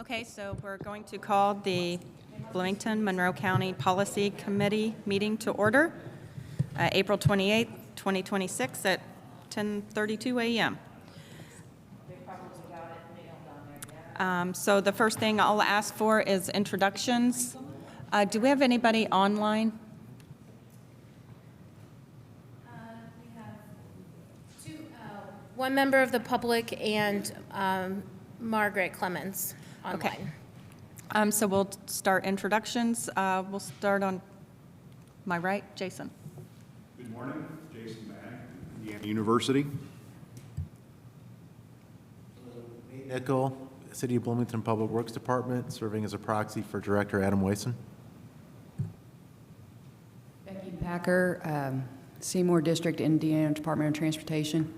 Okay, so we're going to call the Bloomington Monroe County Policy Committee meeting to order, April 28th, 2026 at 10:32 a.m. So the first thing I'll ask for is introductions. Do we have anybody online? We have one member of the public and Margaret Clemens online. Okay. So we'll start introductions. We'll start on my right, Jason. Good morning, Jason Mag, Indiana University. Nickel, City of Bloomington Public Works Department, serving as a proxy for Director Adam Wason. Becky Packer, Seymour District, Indiana Department of Transportation.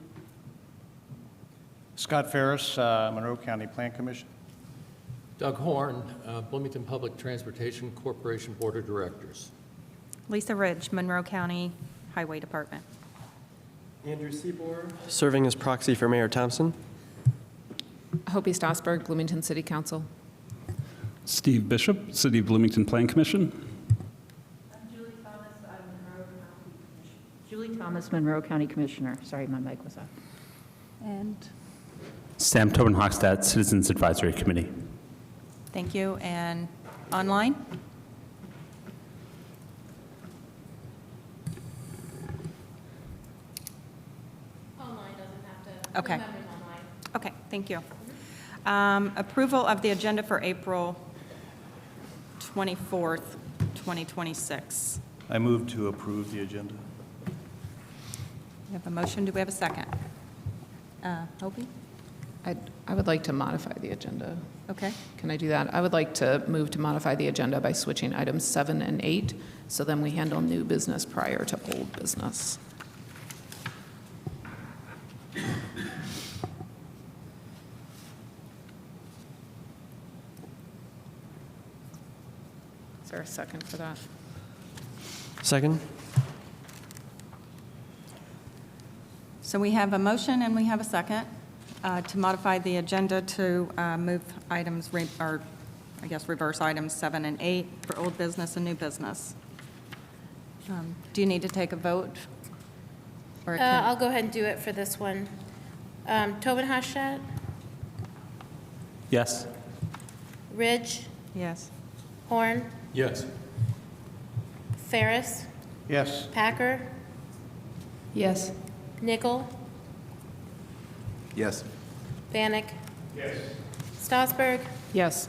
Scott Ferris, Monroe County Plan Commission. Doug Horn, Bloomington Public Transportation Corporation Board of Directors. Lisa Ridge, Monroe County Highway Department. Andrew Seaborn, serving as proxy for Mayor Thompson. Hopi Stossberg, Bloomington City Council. Steve Bishop, City of Bloomington Plan Commission. Julie Thomas, Monroe County Commissioner. Sorry, my mic was off. And Sam Tobin-Hochstadt, Citizens Advisory Committee. thank you. And online? Online doesn't have to. Okay. No members online. Okay, thank you. Approval of the agenda for April 24th, 2026. I move to approve the agenda. We have a motion. Do we have a second? Hopi? I would like to modify the agenda. Okay. Can I do that? I would like to move to modify the agenda by switching items 7 and 8, so then we handle new business prior to old business. Is there a second for that? Second. So we have a motion and we have a second to modify the agenda to move items, or I guess reverse items 7 and 8 for old business and new business. Do you need to take a vote? Or I'll go ahead and do it for this one. Tobin Hochstadt, Yes. Ridge, Yes. Horn, Yes. Ferris, Yes. Packer, Yes. Nickel, Yes. Bannock. Yes. Stossberg, Yes.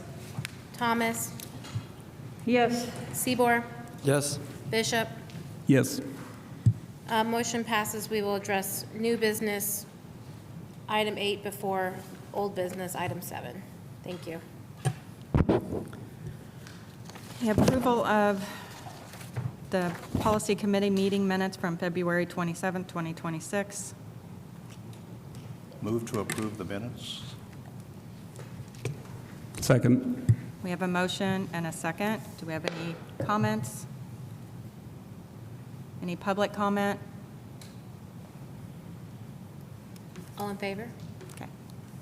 Thomas, Yes. Seaborn, Yes. Bishop. Yes. Motion passes. We will address new business, item 8, before old business, item 7. Thank you. The approval of the Policy Committee meeting minutes from February 27th, 2026. Move to approve the minutes. Second. We have a motion and a second. Do we have any comments? Any public comment? All in favor? Okay.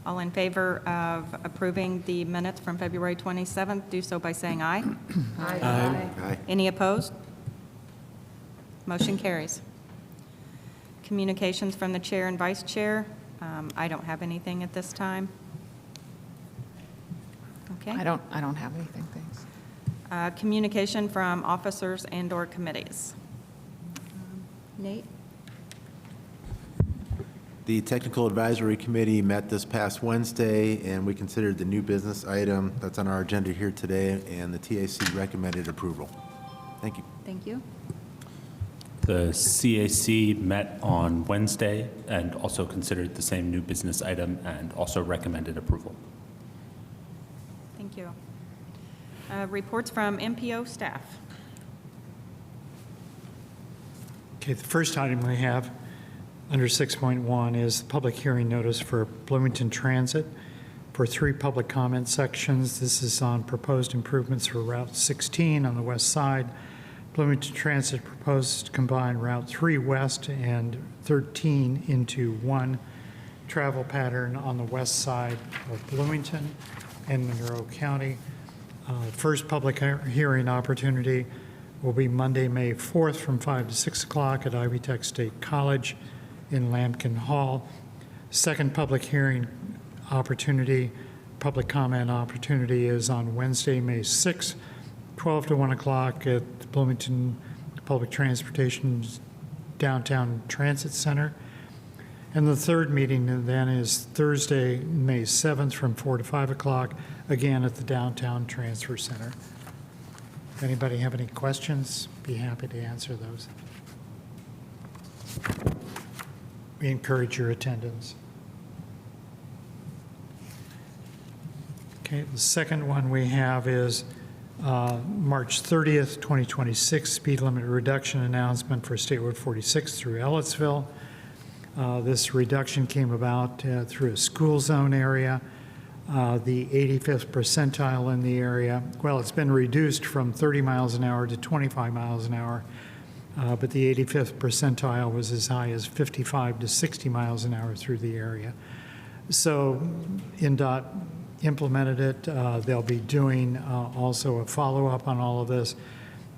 All in favor of approving the minutes from February 27th, do so by saying aye. Aye. Any opposed? Motion carries. Communications from the chair and vice chair. I don't have anything at this time. Okay. I don't have anything, thanks. Communication from officers and/or committees. Nate? The Technical Advisory Committee met this past Wednesday, and we considered the new business item that's on our agenda here today, and the TAC recommended approval. Thank you. Thank you. The CAC met on Wednesday and also considered the same new business item and also recommended approval. Thank you. Reports from MPO staff. Okay, the first item we have under 6.1 is the public hearing notice for Bloomington Transit for 3 public comment sections. This is on proposed improvements for Route 16 on the west side. Bloomington Transit proposed to combine Route 3 West and 13 into one travel pattern on the west side of Bloomington. in Monroe County. First public hearing opportunity will be Monday, May 4th from 5 to 6 o'clock at Ivy Tech State College in Lampkin Hall. Second public hearing opportunity, public comment opportunity is on Wednesday, May 6th, 12 to 1 o'clock at the Bloomington Public Transportation's Downtown Transit Center. And the third meeting then is Thursday, May 7th from 4 to 5 o'clock, again at the Downtown Transfer Center. If anybody have any questions, be happy to answer those. We encourage your attendance. Okay, the second one we have is March 30th, 2026, speed limit reduction announcement for State Road 46 through Ellettsville. This reduction came about through a school zone area. The 85th percentile in the area, well, it's been reduced from 30 miles an hour to 25 miles an hour, but the 85th percentile was as high as 55 to 60 miles an hour through the area. So NDOT implemented it. They'll be doing also a follow-up on all of this,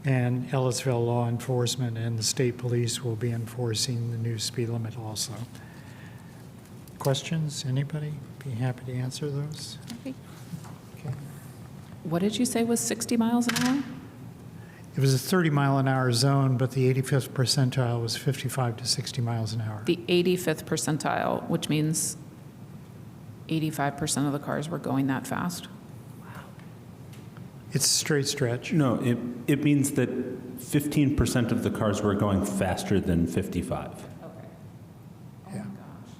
and Ellettsville law enforcement and the state police will be enforcing the new speed limit also. Questions, anybody? Be happy to answer those. Okay. Okay. What did you say was 60 miles an hour? It was a 30-mile-an-hour zone, but the 85th percentile was 55 to 60 miles an hour. The 85th percentile, which means 85% of the cars were going that fast? It's a straight stretch. No, it means that 15% of the cars were going faster than 55. Okay. Oh Yeah. my gosh.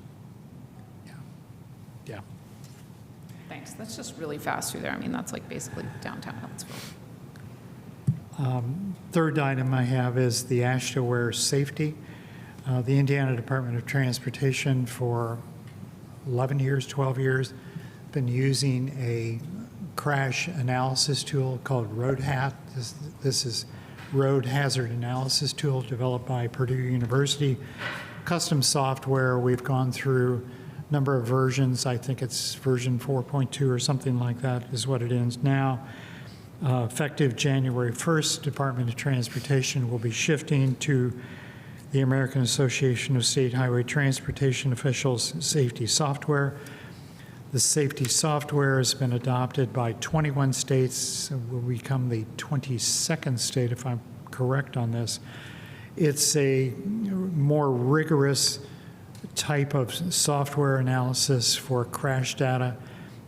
Yeah. Thanks. That's just really fast through there. I mean, that's like basically downtown Huntsville. Third item I have is the AASHTO safety. The Indiana Department of Transportation for 11 years, 12 years, been using a crash analysis tool called RoadHat. This is road hazard analysis tool developed by Purdue University. Custom software. We've gone through a number of versions. I think it's version 4.2 or something like that is what it is now. Effective January 1st, Department of Transportation will be shifting to the American Association of State Highway Transportation Officials Safety Software. The safety software has been adopted by 21 states, will become the 22nd state if I'm correct on this. It's a more rigorous type of software analysis for crash data.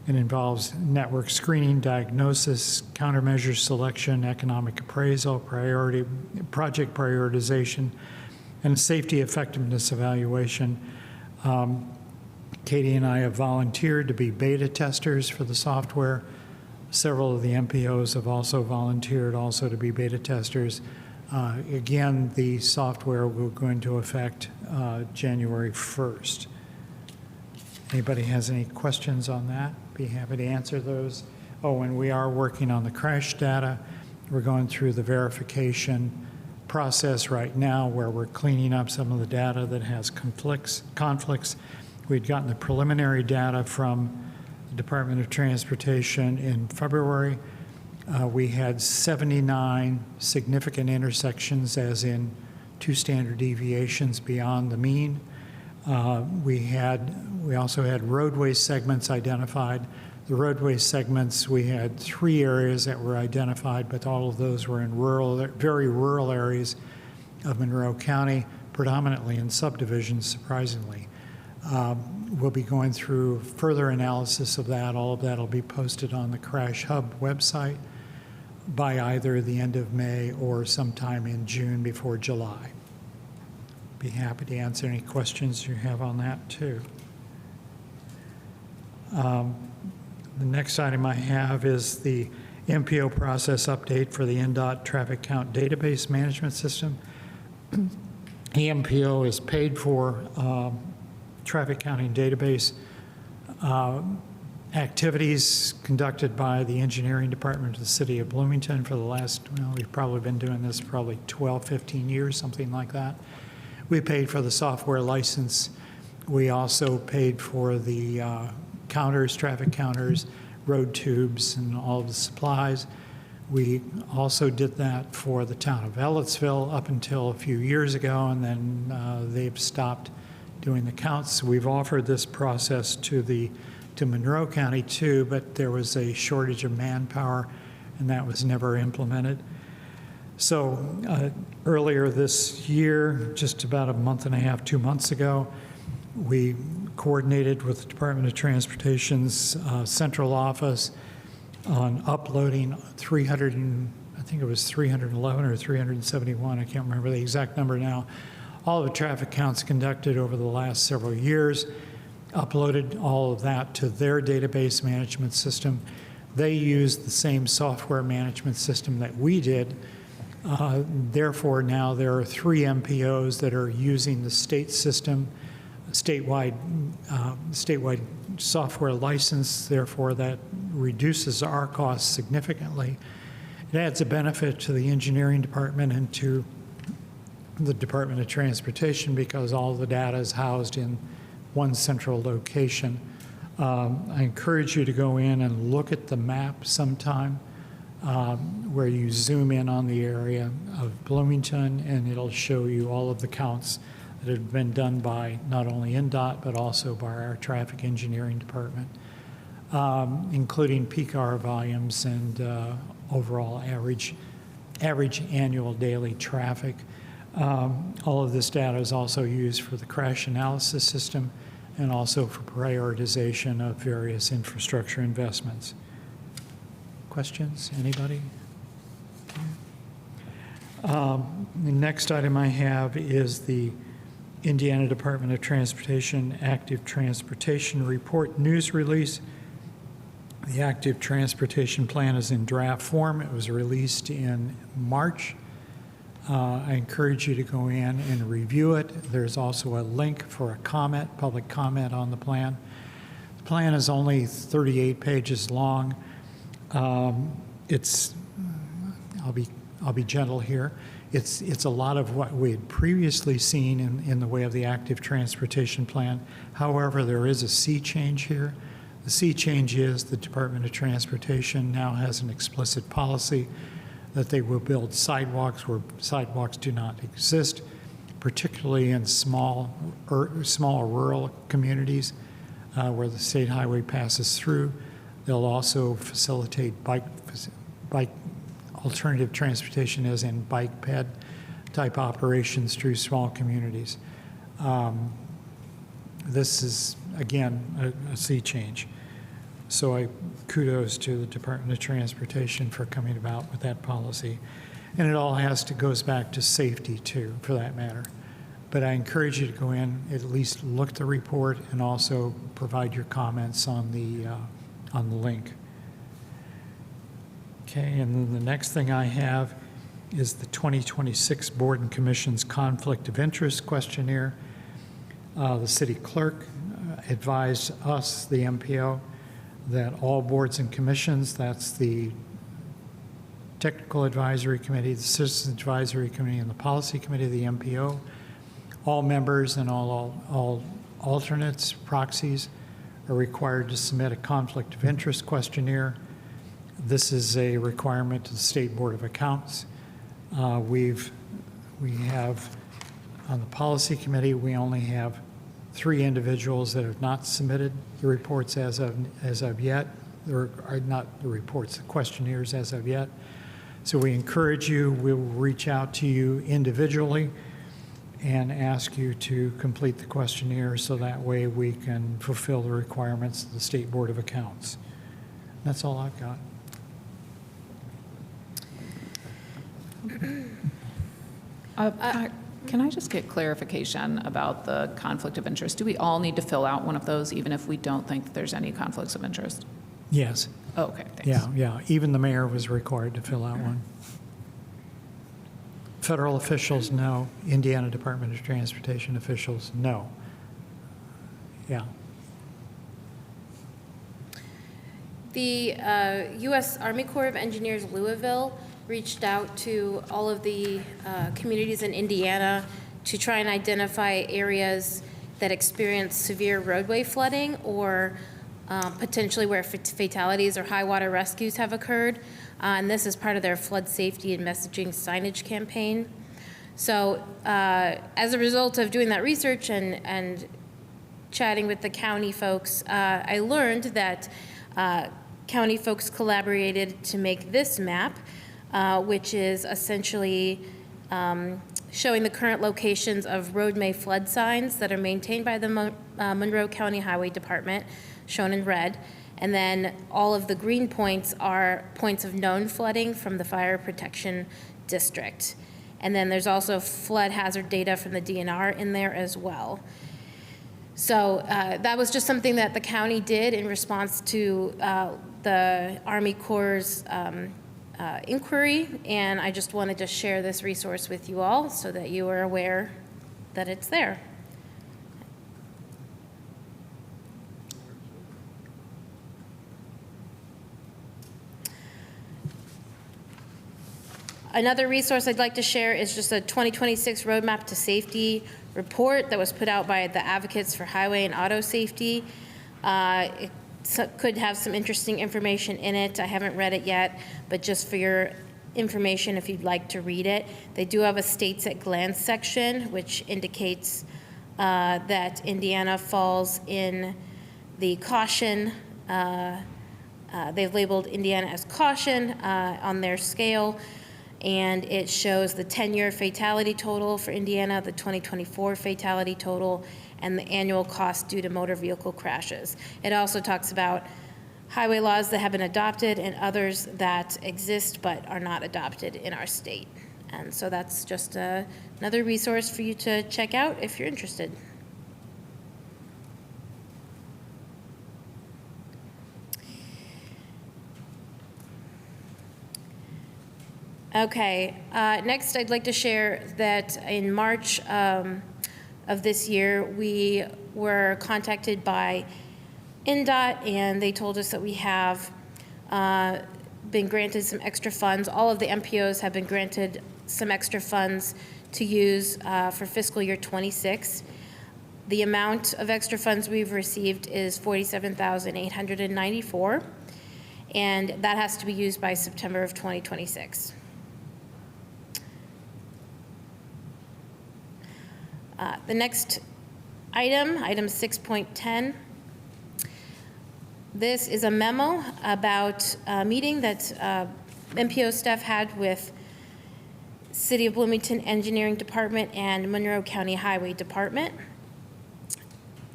It involves network screening, diagnosis, countermeasure selection, economic appraisal, project prioritization, and safety effectiveness evaluation. Katie and I have volunteered to be beta testers for the software. Several of the MPOs have also volunteered also to be beta testers. Again, the software will go into effect January 1st. Anybody has any questions on that? Be happy to answer those. Oh, and we are working on the crash data. We're going through the verification process right now where we're cleaning up some of the data that has conflicts. We'd gotten the preliminary data from the Department of Transportation in February. We had 79 significant intersections, as in 2 standard deviations beyond the mean. We also had roadway segments identified. The roadway segments, we had 3 areas that were identified, but all of those were in very rural areas of Monroe County, predominantly in subdivisions, surprisingly. We'll be going through further analysis of that. All of that will be posted on the Crash Hub website by either the end of May or sometime in June before July. Be happy to answer any questions you have on that, too. The next item I have is the MPO process update for the NDOT traffic count database management system. The MPO is paid for traffic counting database activities conducted by the engineering department of the city of Bloomington for the last, well, we've probably been doing this probably 12, 15 years, something like that. We paid for the software license. We also paid for the counters, traffic counters, road tubes and all of the supplies. We also did that for the town of Ellettsville up until a few years ago, and then they've stopped doing the counts. We've offered this process to Monroe County too, but there was a shortage of manpower, and that was never implemented. So earlier this year, just about a month and a half, 2 months ago, we coordinated with the Department of Transportation's central office on uploading 311 or 371, I can't remember the exact number now, all of the traffic counts conducted over the last several years, uploaded all of that to their database management system. They used the same software management system that we did. Therefore, now there are 3 MPOs that are using the state system, statewide software license. Therefore, that reduces our costs significantly. It adds a benefit to the engineering department and to the Department of Transportation because all the data is housed in one central location. I encourage you to go in and look at the map sometime where you zoom in on the area of Bloomington, and it'll show you all of the counts that have been done by not only NDOT but also by our traffic engineering department, including peak hour volumes and overall average annual daily traffic. All of this data is also used for the crash analysis system and also for prioritization of various infrastructure investments. Questions? Anybody? The next item I have is the Indiana Department of Transportation Active Transportation Report news release. The Active Transportation Plan is in draft form. It was released in March. I encourage you to go in and review it. There's also a link for a comment, public comment on the plan. The plan is only 38 pages long. I'll be gentle here. It's a lot of what we had previously seen in the way of the Active Transportation Plan. However, there is a sea change here. The sea change is the Department of Transportation now has an explicit policy that they will build sidewalks where sidewalks do not exist, particularly in small rural communities where the state highway passes through. They'll also facilitate bike alternative transportation, as in bike ped type operations through small communities. This is, again, a sea change. So I kudos to the Department of Transportation for coming about with that policy. And it all goes back to safety too, for that matter. But I encourage you to go in, at least look at the report, and also provide your comments on the link. Okay, and then the next thing I have is the 2026 Board and Commission's Conflict of Interest Questionnaire. The city clerk advised us, the MPO, that all boards and commissions, that's the Technical Advisory Committee, the Citizens Advisory Committee, and the Policy Committee of the MPO, all members and all alternates, proxies, are required to submit a conflict of interest questionnaire. This is a requirement to the State Board of Accounts. We have, on the Policy Committee, we only have 3 individuals that have not submitted the reports as of yet, or not the reports, the questionnaires as of yet. So we encourage you, we will reach out to you individually and ask you to complete the questionnaire so that way we can fulfill the requirements of the State Board of Accounts. That's all I've got. Can I just get clarification about the conflict of interest? Do we all need to fill out one of those, even if we don't think that there's any conflicts of interest? Yes. Oh, okay, thanks. Yeah. Even the mayor was required to fill out one. Federal officials, no. Indiana Department of Transportation officials, no. Yeah. The U.S. Army Corps of Engineers Louisville reached out to all of the communities in Indiana to try and identify areas that experience severe roadway flooding or potentially where fatalities or high water rescues have occurred. And this is part of their flood safety and messaging signage campaign. So as a result of doing that research and chatting with the county folks, I learned that county folks collaborated to make this map, which is essentially showing the current locations of roadway flood signs that are maintained by the Monroe County Highway Department, shown in red. And then all of the green points are points of known flooding from the Fire Protection District. And then there's also flood hazard data from the DNR in there as well. So that was just something that the county did in response to the Army Corps' inquiry, and I just wanted to share this resource with you all so that you are aware that it's there. Another resource I'd like to share is just a 2026 Roadmap to Safety report that was put out by the Advocates for Highway and Auto Safety. It could have some interesting information in it. I haven't read it yet, but just for your information, if you'd like to read it, they do have a States at Glance section, which indicates that Indiana falls in the caution. They've labeled Indiana as caution on their scale. And it shows the 10-year fatality total for Indiana, the 2024 fatality total, and the annual cost due to motor vehicle crashes. It also talks about highway laws that have been adopted and others that exist but are not adopted in our state. And so that's just another resource for you to check out if you're interested. Okay, next I'd like to share that in March of this year, we were contacted by NDOT, and they told us that we have been granted some extra funds. All of the MPOs have been granted some extra funds to use for fiscal year 26. The amount of extra funds we've received is $47,894, and that has to be used by September of 2026. The next item 6.10, this is a memo about a meeting that MPO staff had with City of Bloomington Engineering Department and Monroe County Highway Department.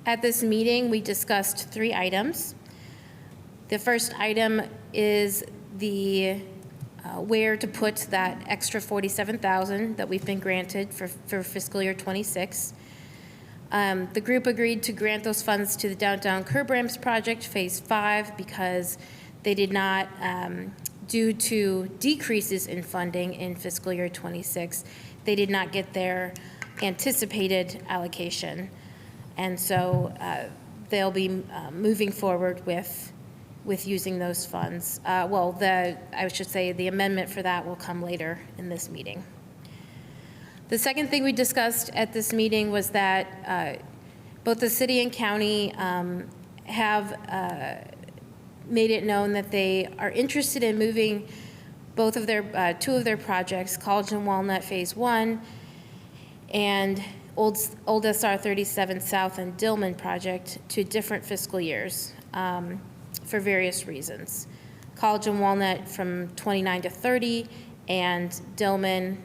At this meeting, we discussed 3 items. The first item is the where to put that extra $47,000 that we've been granted for fiscal year 26. The group agreed to grant those funds to the Downtown Curb Ramps Project, Phase 5, because they did not, due to decreases in funding in fiscal year 26, they did not get their anticipated allocation. And so they'll be moving forward with using those funds. I should say the amendment for that will come later in this meeting. The second thing we discussed at this meeting was that both the city and county have made it known that they are interested in moving both of their, 2 of their projects, College and Walnut Phase 1 and Old SR 37 South and Dillman project, to different fiscal years for various reasons. College and Walnut from 29 to 30, and Dillman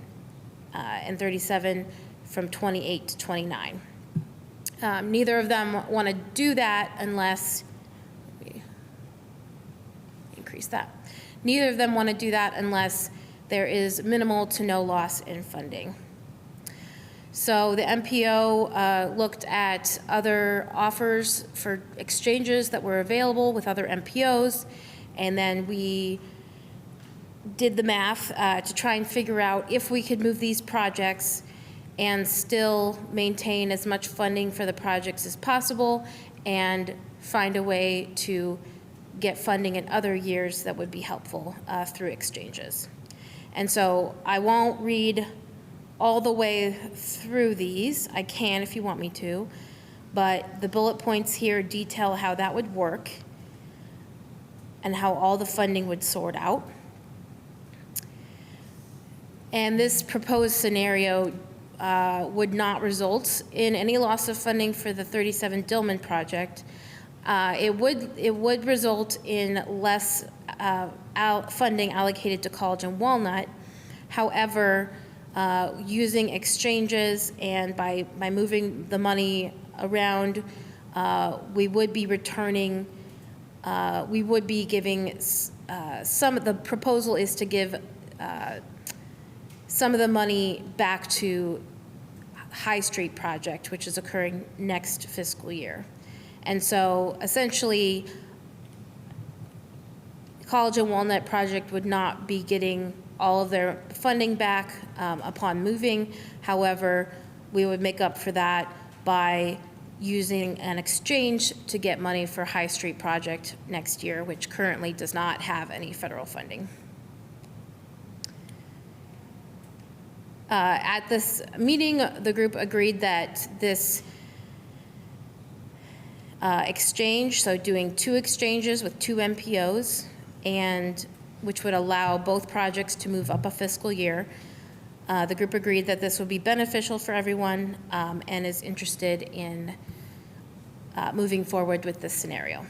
and 37 from 28 to 29. Neither of them want to do that unless, increase that. Neither of them want to do that unless there is minimal to no loss in funding. So the MPO looked at other offers for exchanges that were available with other MPOs, and then we did the math to try and figure out if we could move these projects and still maintain as much funding for the projects as possible and find a way to get funding in other years that would be helpful through exchanges. And so I won't read all the way through these. I can if you want me to, but the bullet points here detail how that would work. and how all the funding would sort out. And this proposed scenario would not result in any loss of funding for the 37 Dillman project. It would result in less funding allocated to College and Walnut. However, using exchanges and by moving the money around, we would be returning, we would be giving some of the proposal is to give some of the money back to High Street project, which is occurring next fiscal year. And so essentially, College and Walnut project would not be getting all of their funding back upon moving. However, we would make up for that by using an exchange to get money for High Street project next year, which currently does not have any federal funding. At this meeting, the group agreed that this exchange, so doing 2 exchanges with 2 MPOs, and which would allow both projects to move up a fiscal year. The group agreed that this would be beneficial for everyone and is interested in moving forward with this scenario.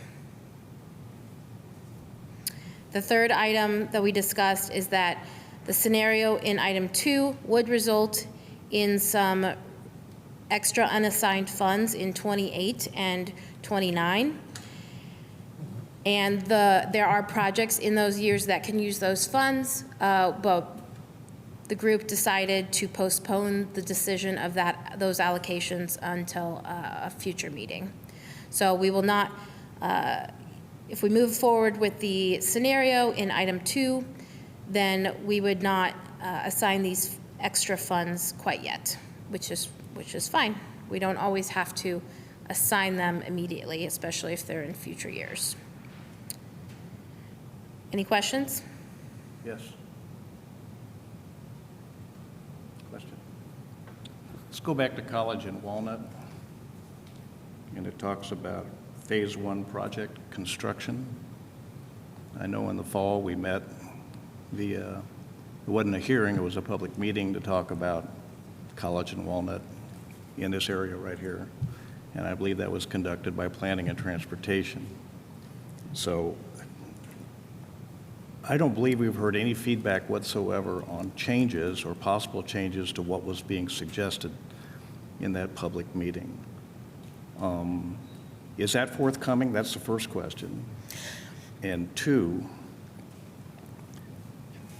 The third item that we discussed is that the scenario in item 2 would result in some extra unassigned funds in 28 and 29. And there are projects in those years that can use those funds, but the group decided to postpone the decision of those allocations until a future meeting. So we will not, if we move forward with the scenario in item 2, then we would not assign these extra funds quite yet, which is fine. We don't always have to assign them immediately, especially if they're in future years. Any questions? Yes. Question? Let's go back to College and Walnut. And it talks about phase 1 project construction. I know in the fall we met, it wasn't a hearing, it was a public meeting to talk about College and Walnut in this area right here. And I believe that was conducted by Planning and Transportation. So I don't believe we've heard any feedback whatsoever on changes or possible changes to what was being suggested in that public meeting. Is that forthcoming? That's the first question. And 2,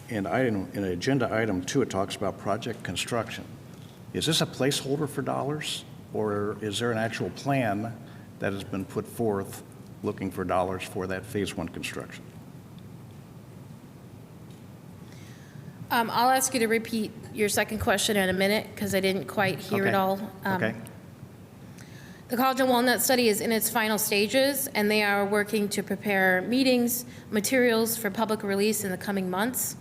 in agenda item 2, it talks about project construction. Is this a placeholder for dollars, or is there an actual plan that has been put forth looking for dollars for that phase 1 construction? I'll ask you to repeat your second question in a minute because I didn't quite hear it all. Okay. The College and Walnut study is in its final stages, and they are working to prepare meetings, materials for public release in the coming months.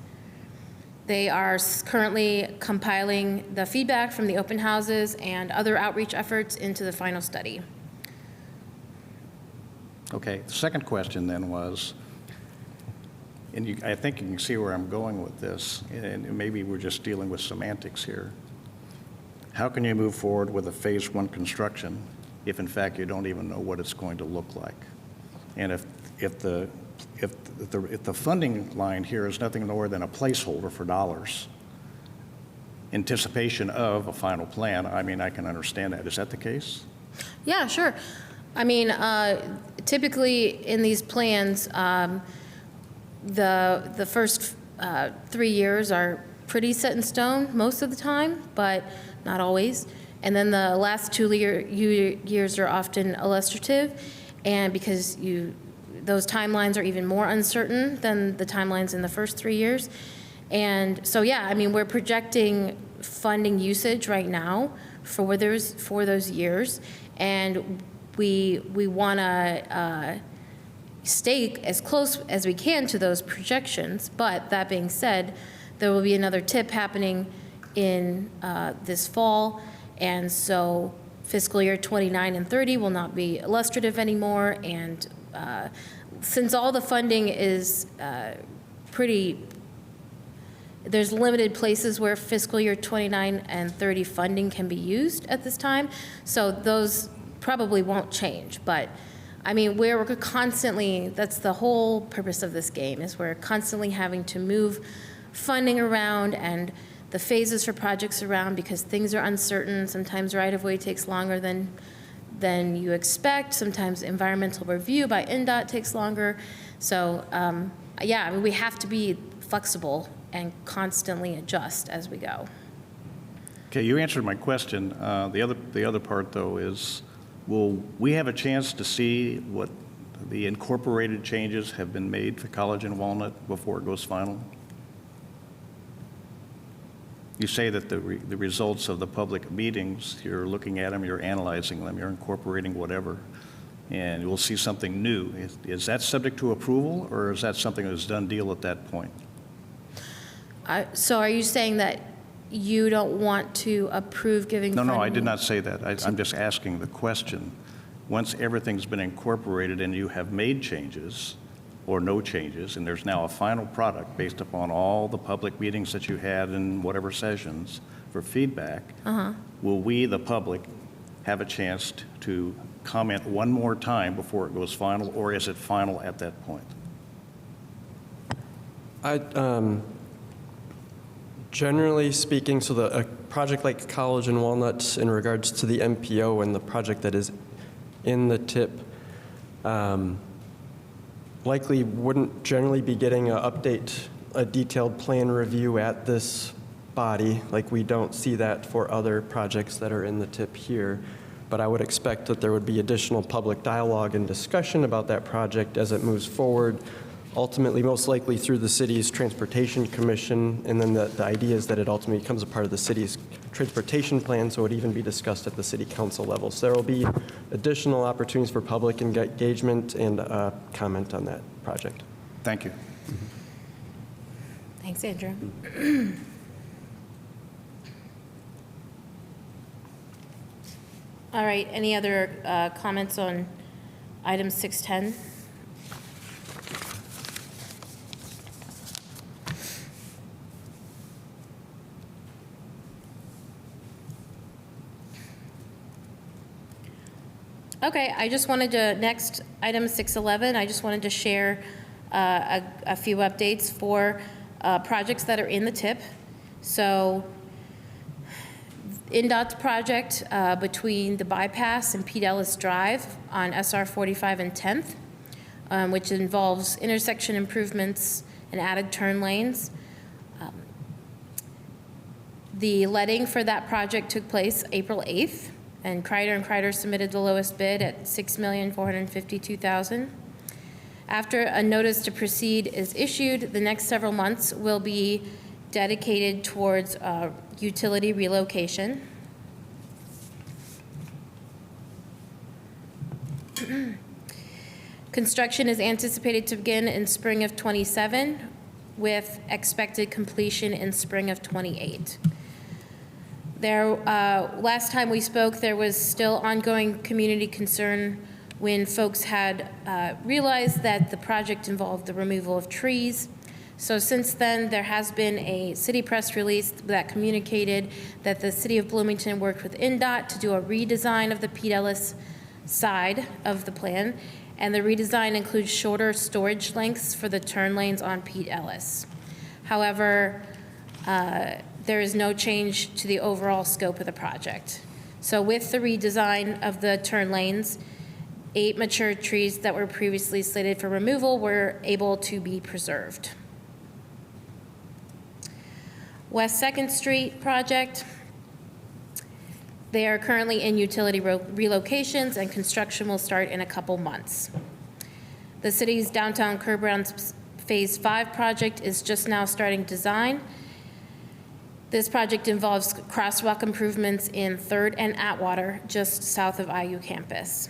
They are currently compiling the feedback from the open houses and other outreach efforts into the final study. Okay, the second question then was, and I think you can see where I'm going with this, and maybe we're just dealing with semantics here. How can you move forward with a phase 1 construction if in fact you don't even know what it's going to look like? And if the funding line here is nothing more than a placeholder for dollars, anticipation of a final plan, I mean, I can understand that. Is that the case? Yeah, sure. I mean, typically in these plans, the first 3 years are pretty set in stone most of the time, but not always. And then the last 2 years are often illustrative, and because those timelines are even more uncertain than the timelines in the first 3 years. And so, yeah, I mean, we're projecting funding usage right now for those years, and we want to stay as close as we can to those projections. But that being said, there will be another TIP happening in this fall, and so fiscal year 29 and 30 will not be illustrative anymore, and since all the funding is there's limited places where fiscal year 29 and 30 funding can be used at this time, so those probably won't change. But I mean, we're constantly, that's the whole purpose of this game, is we're constantly having to move funding around and the phases for projects around because things are uncertain. Sometimes right-of-way takes longer than you expect. Sometimes environmental review by NDOT takes longer. So yeah, I mean, we have to be flexible and constantly adjust as we go. Okay, you answered my question. The other part, though, is will we have a chance to see what the incorporated changes have been made for College and Walnut before it goes final? You say that the results of the public meetings, you're looking at them, you're analyzing them, you're incorporating whatever, and we'll see something new. Is that subject to approval, or is that something that's done deal at that point? So are you saying that you don't want to approve giving No, funding? I did not say that. I'm just asking the question. Once everything's been incorporated and you have made changes or no changes, and there's now a final product based upon all the public meetings that you had in whatever sessions for feedback, will we, the public, have a chance to comment one more time before it goes final, or is it final at that point? Generally speaking, so a project like College and Walnuts in regards to the MPO and the project that is in the TIP likely wouldn't generally be getting a detailed plan review at this body. Like, we don't see that for other projects that are in the TIP here. But I would expect that there would be additional public dialogue and discussion about that project as it moves forward, ultimately most likely through the city's Transportation Commission, and then the idea is that it ultimately becomes a part of the city's transportation plan, so it would even be discussed at the city council level. So there will be additional opportunities for public engagement and comment on that project. Thank you. Thanks, Andrew. All right, any other comments on item 610? Okay, I just wanted to, next, item 611, I just wanted to share a few updates for projects that are in the TIP. So, NDOT's project between the bypass and Pete Ellis Drive on SR 45 and 10th, which involves intersection improvements and added turn lanes. The letting for that project took place April 8th. And Kreider submitted the lowest bid at $6,452,000. After a notice to proceed is issued, the next several months will be dedicated towards utility relocation. Construction is anticipated to begin in spring of '27, with expected completion in spring of '28. Last time we spoke, there was still ongoing community concern when folks had realized that the project involved the removal of trees. So since then, there has been a city press release that communicated that the city of Bloomington worked with NDOT to do a redesign of the Pete Ellis side of the plan, and the redesign includes shorter storage lengths for the turn lanes on Pete Ellis. However, there is no change to the overall scope of the project. So with the redesign of the turn lanes, 8 mature trees that were previously slated for removal were able to be preserved. West 2nd Street project, they are currently in utility relocations, and construction will start in a couple months. The city's downtown curb rounds Phase 5 project is just now starting design. This project involves crosswalk improvements in 3rd and Atwater, just south of IU campus.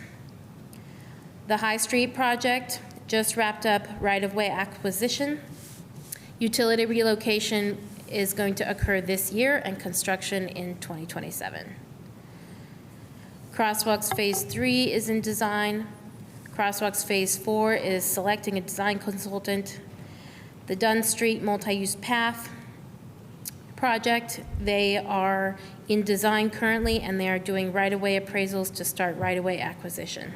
The High Street project just wrapped up right-of-way acquisition. Utility relocation is going to occur this year and construction in 2027. Crosswalks Phase 3 is in design. Crosswalks Phase 4 is selecting a design consultant. The Dunn Street Multi-Use Path project, they are in design currently, and they are doing right-of-way appraisals to start right-of-way acquisition.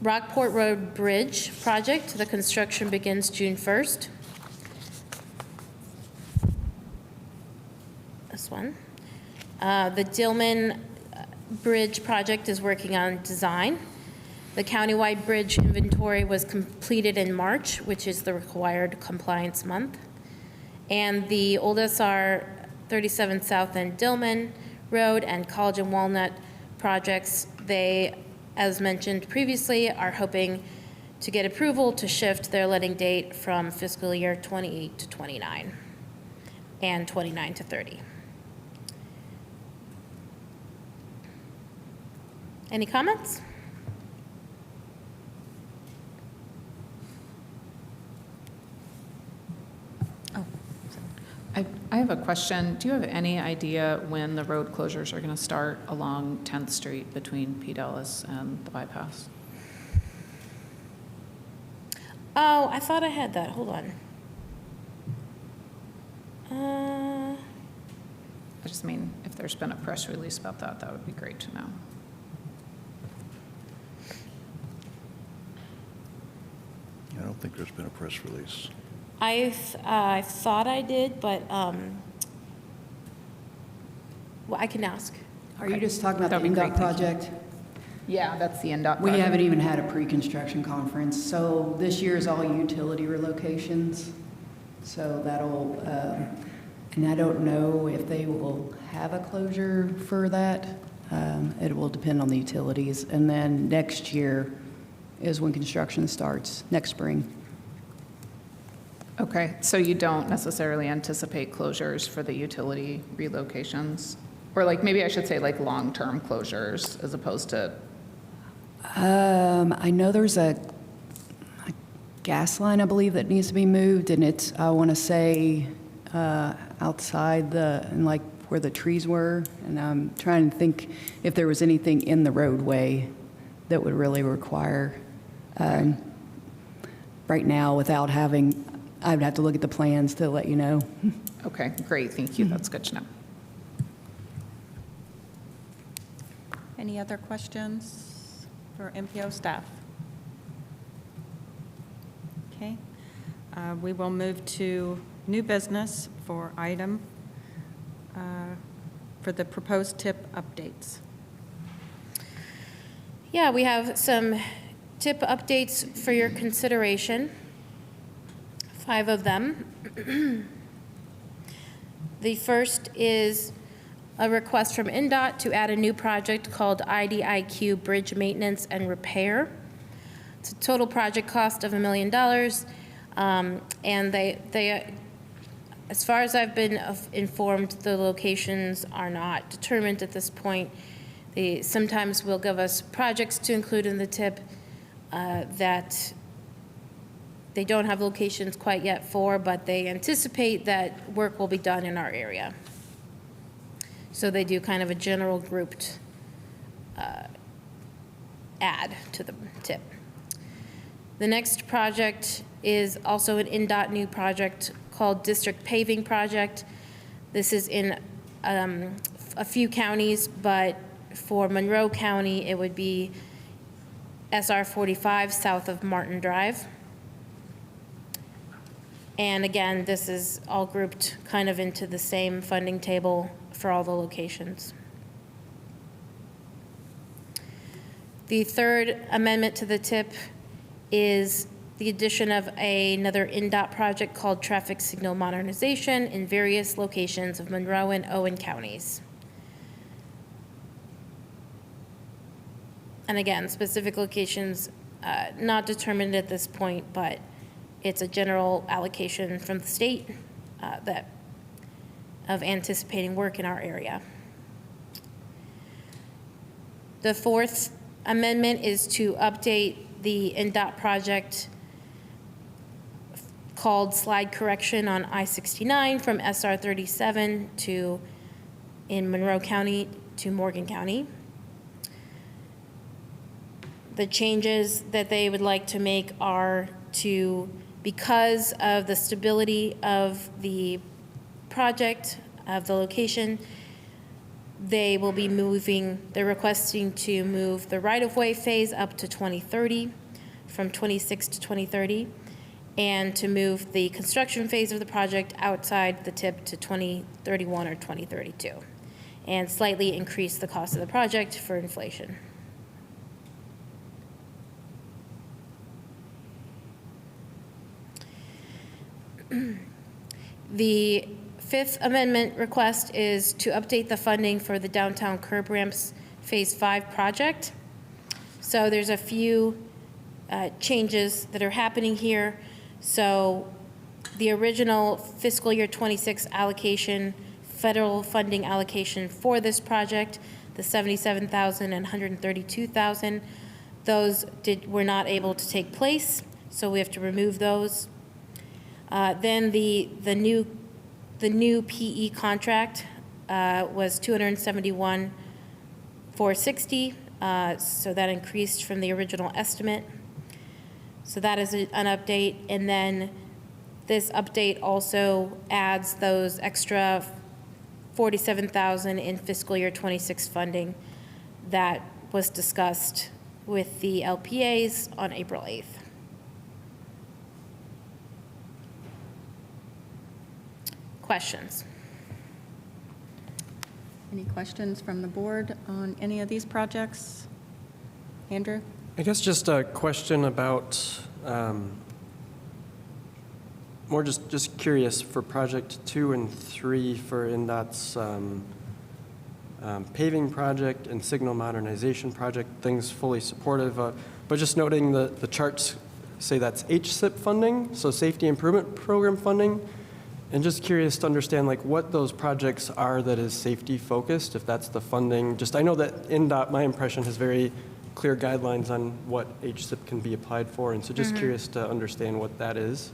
Rockport Road Bridge project, the construction begins June 1st. This one. The Dillman Bridge project is working on design. The countywide bridge inventory was completed in March, which is the required compliance month. And the old SR 37 South and Dillman Road and College and Walnut projects, they, as mentioned previously, are hoping to get approval to shift their letting date from fiscal year 28 to 29 and 29 to 30. Any comments? I have a question. Do you have any idea when the road closures are going to start along 10th Street between P. Dulles and the bypass? Oh, I thought I had that. Hold on. I just mean, if there's been a press release about that, that would be great to know. I don't think there's been a press release. I thought I did, but, well, I can ask. Are you just talking about the That'd be great, NDOT thank you. project? Yeah, that's the NDOT We project. haven't even had a pre-construction conference, so this year is all utility relocations. So that'll, and I don't know if they will have a closure for that. It will depend on the utilities. And then next year is when construction starts, next spring. Okay, so you don't necessarily anticipate closures for the utility relocations? Or like, maybe I should say like long-term closures as opposed to, I know there's a gas line, I believe, that needs to be moved, and it's, I want to say, outside the, and like where the trees were, and I'm trying to think if there was anything in the roadway that would really require, right now, without having, I would have to look at the plans to let you know. okay, great, thank you, that's good to know. Any other questions for MPO staff? Okay. We will move to new business for item, for the proposed tip updates. Yeah, we have some tip updates for your consideration. 5 of them. The first is a request from NDOT to add a new project called IDIQ Bridge Maintenance and Repair. It's a total project cost of $1 million. And they, as far as I've been informed, the locations are not determined at this point. They sometimes will give us projects to include in the tip that they don't have locations quite yet for, but they anticipate that work will be done in our area. So they do kind of a general grouped add to the tip. The next project is also an NDOT new project called District Paving Project. This is in a few counties, but for Monroe County, it would be SR 45 south of Martin Drive. And again, this is all grouped kind of into the same funding table for all the locations. The third amendment to the tip is the addition of another NDOT project called Traffic Signal Modernization in various locations of Monroe and Owen counties. And again, specific locations not determined at this point, but it's a general allocation from the state of anticipating work in our area. The fourth amendment is to update the NDOT project called Slide Correction on I-69 from SR 37 to, in Monroe County to Morgan County. The changes that they would like to make are to, because of the stability of the project, of the location, they will be moving, they're requesting to move the right-of-way phase up to 2030, from 26 to 2030, and to move the construction phase of the project outside the tip to 2031 or 2032, and slightly increase the cost of the project for inflation. The fifth amendment request is to update the funding for the downtown curb ramps Phase 5 project. So there's a few changes that are happening here. So the original fiscal year 26 allocation, federal funding allocation for this project, the $77,000 and $132,000, those were not able to take place, so we have to remove those. Then the new PE contract was $271,460, so that increased from the original estimate. So that is an update, and then this update also adds those extra $47,000 in fiscal year 26 funding that was discussed with the LPAs on April 8th. Questions? Any questions from the board on any of these projects? Andrew? I guess just a question about, more just curious for project 2 and 3 for NDOT's paving project and signal modernization project, things fully supportive, but just noting the charts say that's HSIP funding, so Safety Improvement Program funding, and just curious to understand like what those projects are that is safety focused, if that's the funding. Just I know that NDOT, my impression, has very clear guidelines on what HSIP can be applied for, and so just curious to understand what that is.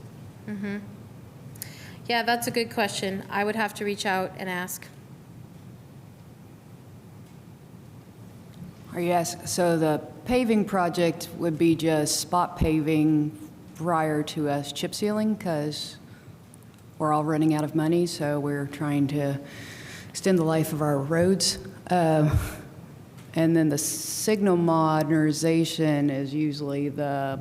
Yeah, that's a good question. I would have to reach out and ask. Are you asking, so the paving project would be just spot paving prior to us chip sealing, because we're all running out of money, so we're trying to extend the life of our roads. And then the signal modernization is usually the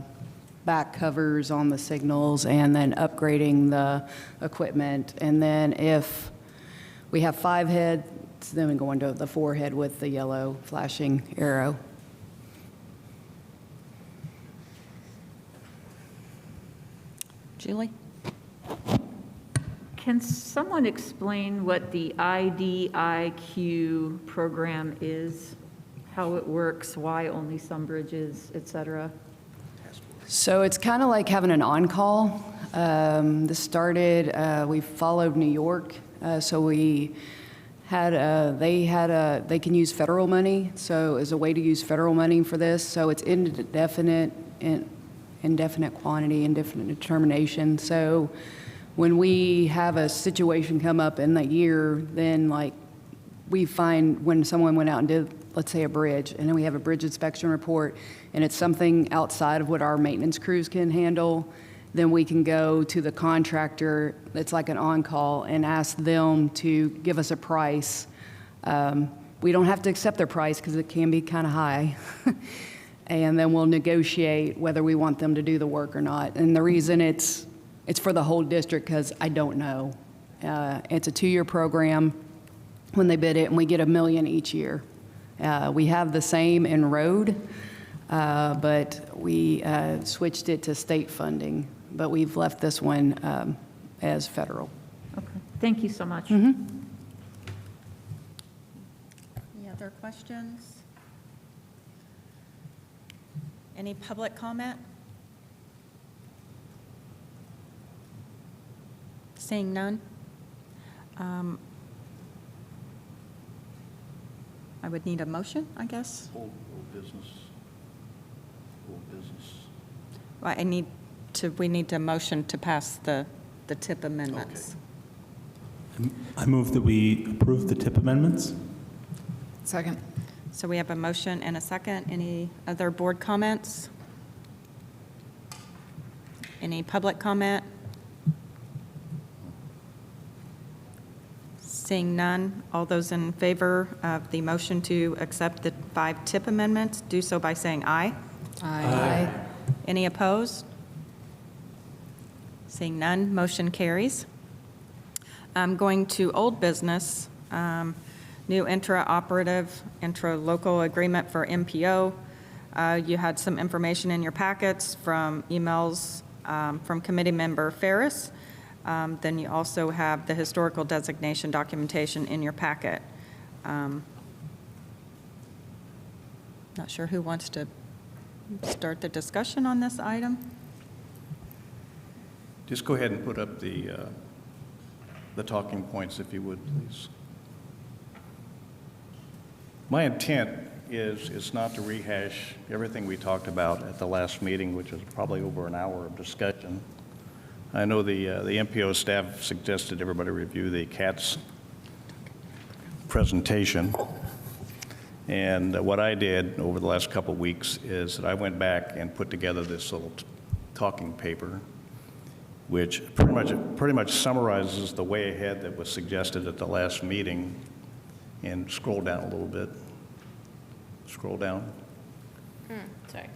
back covers on the signals and then upgrading the equipment. And then if we have 5 heads, then we go into the 4 head with the yellow flashing arrow. Julie? Can someone explain what the IDIQ program is, how it works, why only some bridges, et cetera? So it's kind of like having an on-call. This started, we followed New York, so we had, they can use federal money, so as a way to use federal money for this, so it's indefinite quantity, indefinite determination. So when we have a situation come up in the year, then like we find when someone went out and did, let's say, a bridge, and then we have a bridge inspection report, and it's something outside of what our maintenance crews can handle, then we can go to the contractor that's like an on-call and ask them to give us a price. We don't have to accept their price because it can be kind of high. And then we'll negotiate whether we want them to do the work or not. And the reason it's for the whole district, because I don't know. It's a 2-year program when they bid it, and we get $1 million each year. We have the same in road, but we switched it to state funding, but we've left this one as federal. Okay, thank you so much. Any other questions? Any public comment? Seeing none. I would need a motion, I guess. Old business. Well, we need a motion to pass the TIP amendments. I move that we approve the TIP amendments. Second. So we have a motion and a second. Any other board comments? Any public comment? Seeing none, all those in favor of the motion to accept the 5 tip amendments, do so by saying aye. Aye. Any opposed? Seeing none, motion carries. Going to old business, new intra-operative, intra-local agreement for MPO. You had some information in your packets from emails from committee member Ferris. Then you also have the historical designation documentation in your packet. Not sure who wants to start the discussion on this item. Just go ahead and put up the talking points, if you would, please. My intent is not to rehash everything we talked about at the last meeting, which was probably over an hour of discussion. I know the MPO staff suggested everybody review the CATS presentation. And what I did over the last couple of weeks is that I went back and put together this little talking paper, which pretty much summarizes the way ahead that was suggested at the last meeting. And scroll down a little bit. Scroll down. Sorry.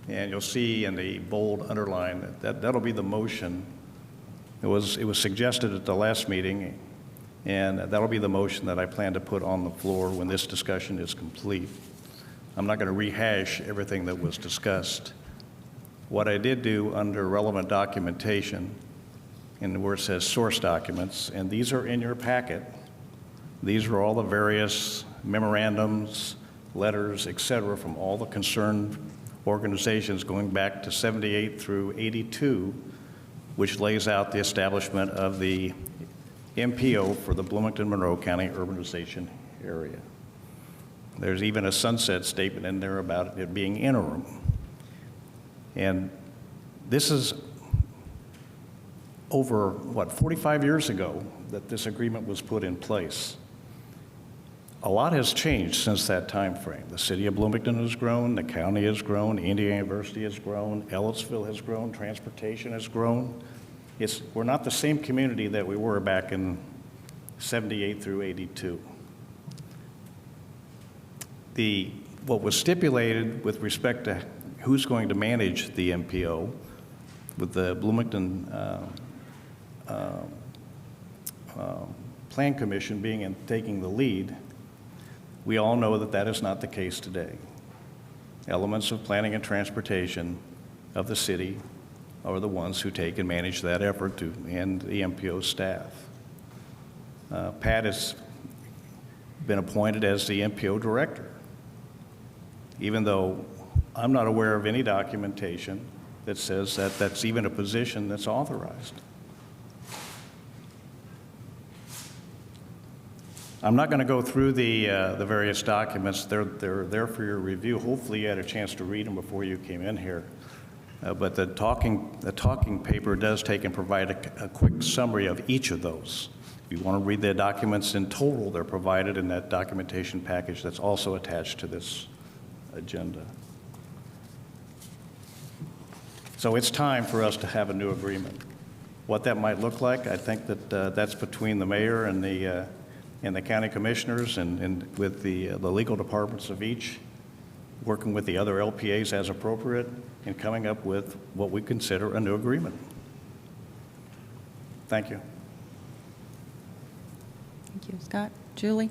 And you'll see in the bold underline that'll be the motion. It was suggested at the last meeting, and that'll be the motion that I plan to put on the floor when this discussion is complete. I'm not going to rehash everything that was discussed. What I did do under relevant documentation, and where it says source documents, and these are in your packet. These are all the various memorandums, letters, et cetera, from all the concerned organizations going back to 78 through 82, which lays out the establishment of the MPO for the Bloomington Monroe County urbanization area. There's even a sunset statement in there about it being interim. And this is over, 45 years ago that this agreement was put in place. A lot has changed since that time frame. The city of Bloomington has grown, the county has grown, Indiana University has grown, Ellisville has grown, transportation has grown. We're not the same community that we were back in 78 through 82. What was stipulated with respect to who's going to manage the MPO, with the Bloomington Plan Commission taking the lead, we all know that that is not the case today. Elements of planning and transportation of the city are the ones who take and manage that effort and the MPO staff. Pat has been appointed as the MPO director, even though I'm not aware of any documentation that says that that's even a position that's authorized. I'm not going to go through the various documents. They're there for your review. Hopefully you had a chance to read them before you came in here. But the talking paper does take and provide a quick summary of each of those. If you want to read the documents in total, they're provided in that documentation package that's also attached to this agenda. So it's time for us to have a new agreement. What that might look like, I think that that's between the mayor and the county commissioners and with the legal departments of each, working with the other LPAs as appropriate, and coming up with what we consider a new agreement. Thank you. Thank you, Scott. Julie?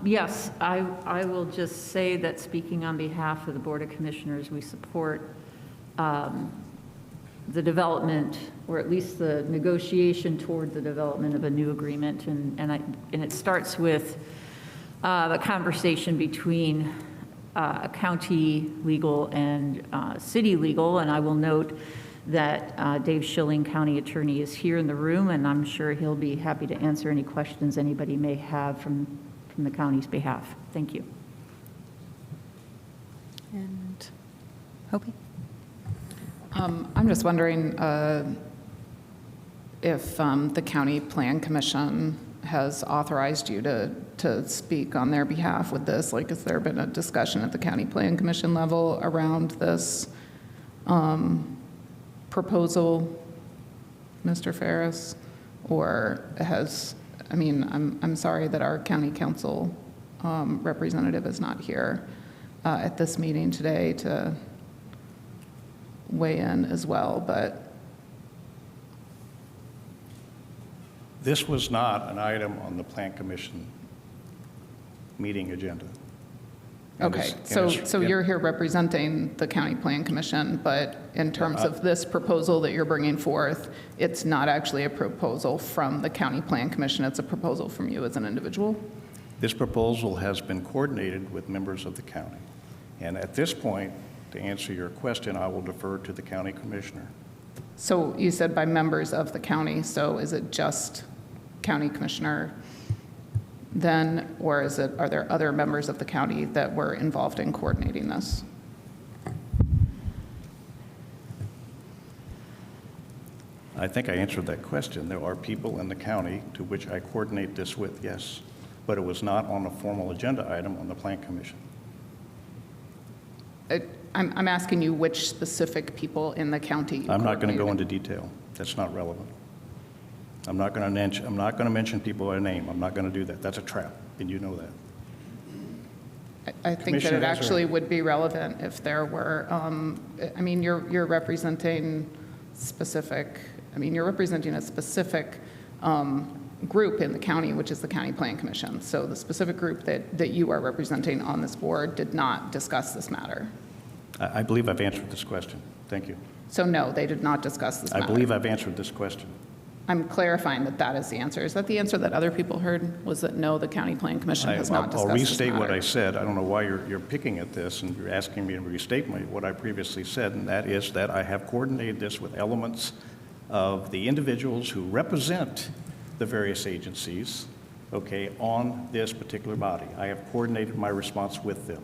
Yes, I will just say that speaking on behalf of the Board of Commissioners, we support the development, or at least the negotiation toward the development of a new agreement. And it starts with the conversation between county legal and city legal. And I will note that Dave Schilling, county attorney, is here in the room, and I'm sure he'll be happy to answer any questions anybody may have from the county's behalf. Thank you. And Hopi? I'm just wondering if the County Plan Commission has authorized you to speak on their behalf with this? Like, has there been a discussion at the County Plan Commission level around this proposal, Mr. Ferris? Or I'm sorry that our county council representative is not here at this meeting today to weigh in as well, but This was not an item on the Plan Commission meeting agenda. okay, so you're here representing the County Plan Commission, but in terms of this proposal that you're bringing forth, it's not actually a proposal from the County Plan Commission, it's a proposal from you as an individual? This proposal has been coordinated with members of the county. And at this point, to answer your question, I will defer to the county commissioner. So you said by members of the county, so is it just county commissioner then, or are there other members of the county that were involved in coordinating this? I think I answered that question. There are people in the county to which I coordinate this with, yes. But it was not on a formal agenda item on the Plan Commission. I'm asking you which specific people in the county. I'm not going to go coordinated. into detail. That's not relevant. I'm not going to mention people by name. I'm not going to do that. That's a trap, and you know that. I think that Commissioner it has her- actually would be relevant if there were, you're representing you're representing a specific group in the county, which is the County Plan Commission. So the specific group that you are representing on this board did not discuss this matter. I believe I've answered this question. Thank you. So no, they did not discuss this matter. I believe I've answered this question. I'm clarifying that that is the answer. Is that the answer that other people heard? Was that no, the County Plan Commission has not discussed I'll this restate what matter? I said. I don't know why you're picking at this and you're asking me to restate what I previously said, and that is that I have coordinated this with elements of the individuals who represent the various agencies, okay, on this particular body. I have coordinated my response with them.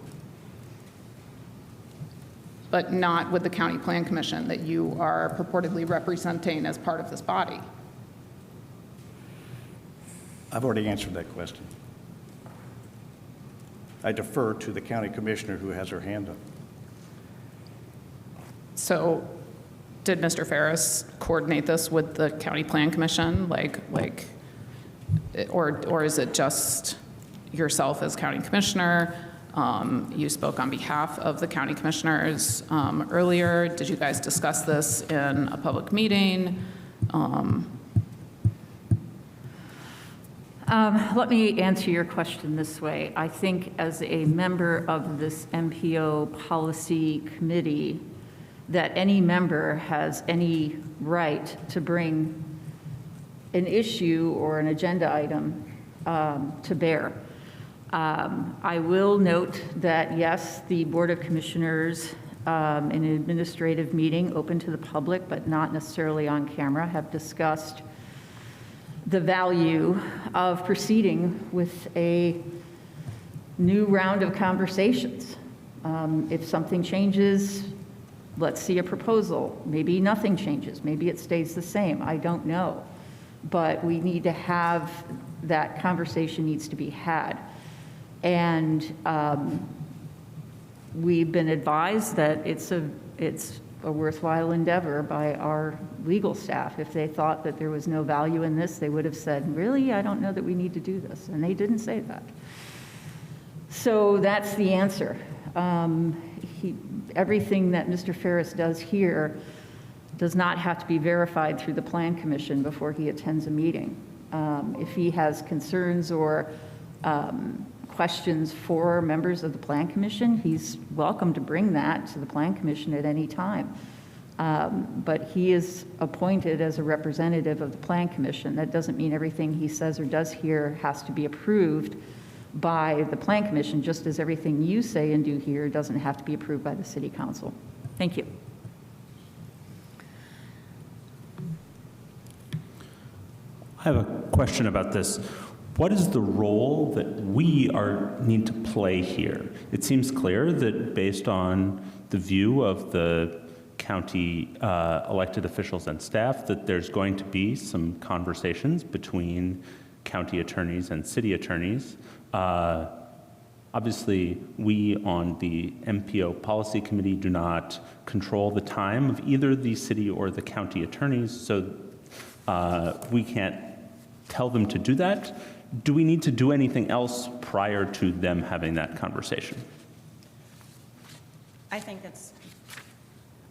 But not with the County Plan Commission that you are purportedly representing as part of this body. I've already answered that question. I defer to the county commissioner who has her hand up. So did Mr. Ferris coordinate this with the County Plan Commission? Or is it just yourself as county commissioner? You spoke on behalf of the county commissioners earlier. Did you guys discuss this in a public meeting? Let me answer your question this way. I think as a member of this MPO policy committee, that any member has any right to bring an issue or an agenda item to bear. I will note that, yes, the Board of Commissioners in an administrative meeting open to the public, but not necessarily on camera, have discussed the value of proceeding with a new round of conversations. If something changes, let's see a proposal. Maybe nothing changes. Maybe it stays the same. I don't know. But we need to have, that conversation needs to be had. And we've been advised that it's a worthwhile endeavor by our legal staff. If they thought that there was no value in this, they would have said, really, I don't know that we need to do this. And they didn't say that. So that's the answer. Everything that Mr. Ferris does here does not have to be verified through the Plan Commission before he attends a meeting. If he has concerns or questions for members of the Plan Commission, he's welcome to bring that to the Plan Commission at any time. But he is appointed as a representative of the Plan Commission. That doesn't mean everything he says or does here has to be approved by the Plan Commission, just as everything you say and do here doesn't have to be approved by the City Council. Thank you. I have a question about this. What is the role that we need to play here? It seems clear that based on the view of the county elected officials and staff, that there's going to be some conversations between county attorneys and city attorneys. Obviously, we on the MPO policy committee do not control the time of either the city or the county attorneys, so we can't tell them to do that. Do we need to do anything else prior to them having that conversation? I think it's,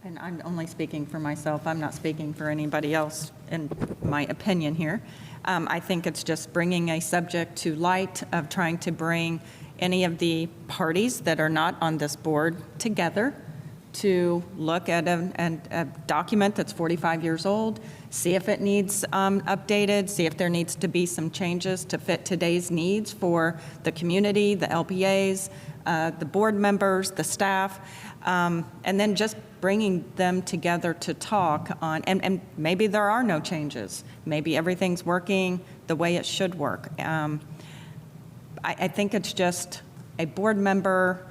and I'm only speaking for myself, I'm not speaking for anybody else in my opinion here. I think it's just bringing a subject to light of trying to bring any of the parties that are not on this board together to look at a document that's 45 years old, see if it needs updated, see if there needs to be some changes to fit today's needs for the community, the LPAs, the board members, the staff, and then just bringing them together to talk on, and maybe there are no changes. Maybe everything's working the way it should work. I think it's just a board member,